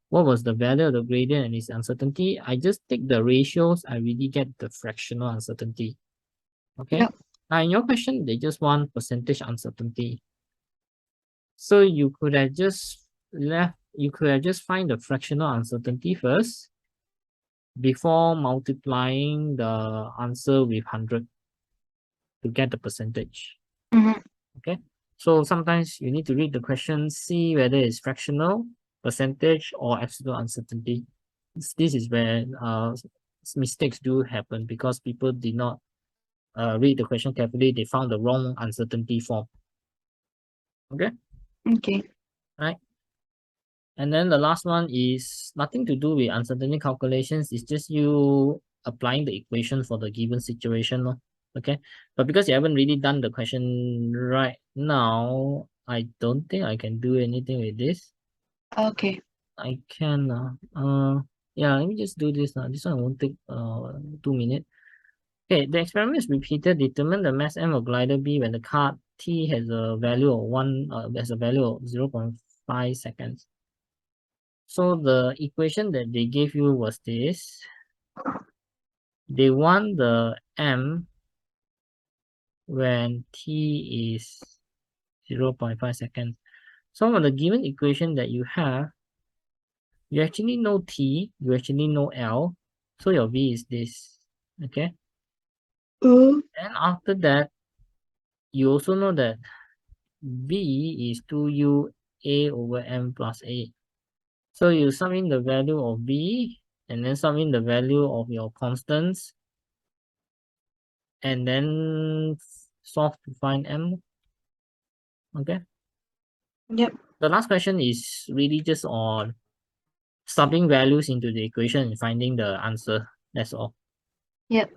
What was the value of the gradient and its uncertainty? I just take the ratios, I really get the fractional uncertainty. Okay. Yep. Now in your question, they just want percentage uncertainty. So you could have just find the fractional uncertainty first before multiplying the answer with 100 to get the percentage. Okay. So sometimes you need to read the question, see whether it's fractional, percentage, or absolute uncertainty. This is where mistakes do happen because people did not read the question carefully. They found the wrong uncertainty form. Okay. Okay. Right. And then the last one is nothing to do with uncertainty calculations. It's just you applying the equation for the given situation. Okay. But because you haven't really done the question right now, I don't think I can do anything with this. Okay. I can, yeah, let me just do this now. This one won't take 2 minutes. Okay, the experiment is repeated. Determine the mass m of glider B when the card T has a value of 0.5 seconds. So the equation that they gave you was this. They want the m when t is 0.5 seconds. So on the given equation that you have, you actually know t, you actually know l, so your v is this, okay? And after that, you also know that v is 2u a over m plus a. So you sum in the value of v, and then sum in the value of your constants, and then solve to find m, okay? Yep. The last question is really just on subbing values into the equation and finding the answer. That's all. Yep.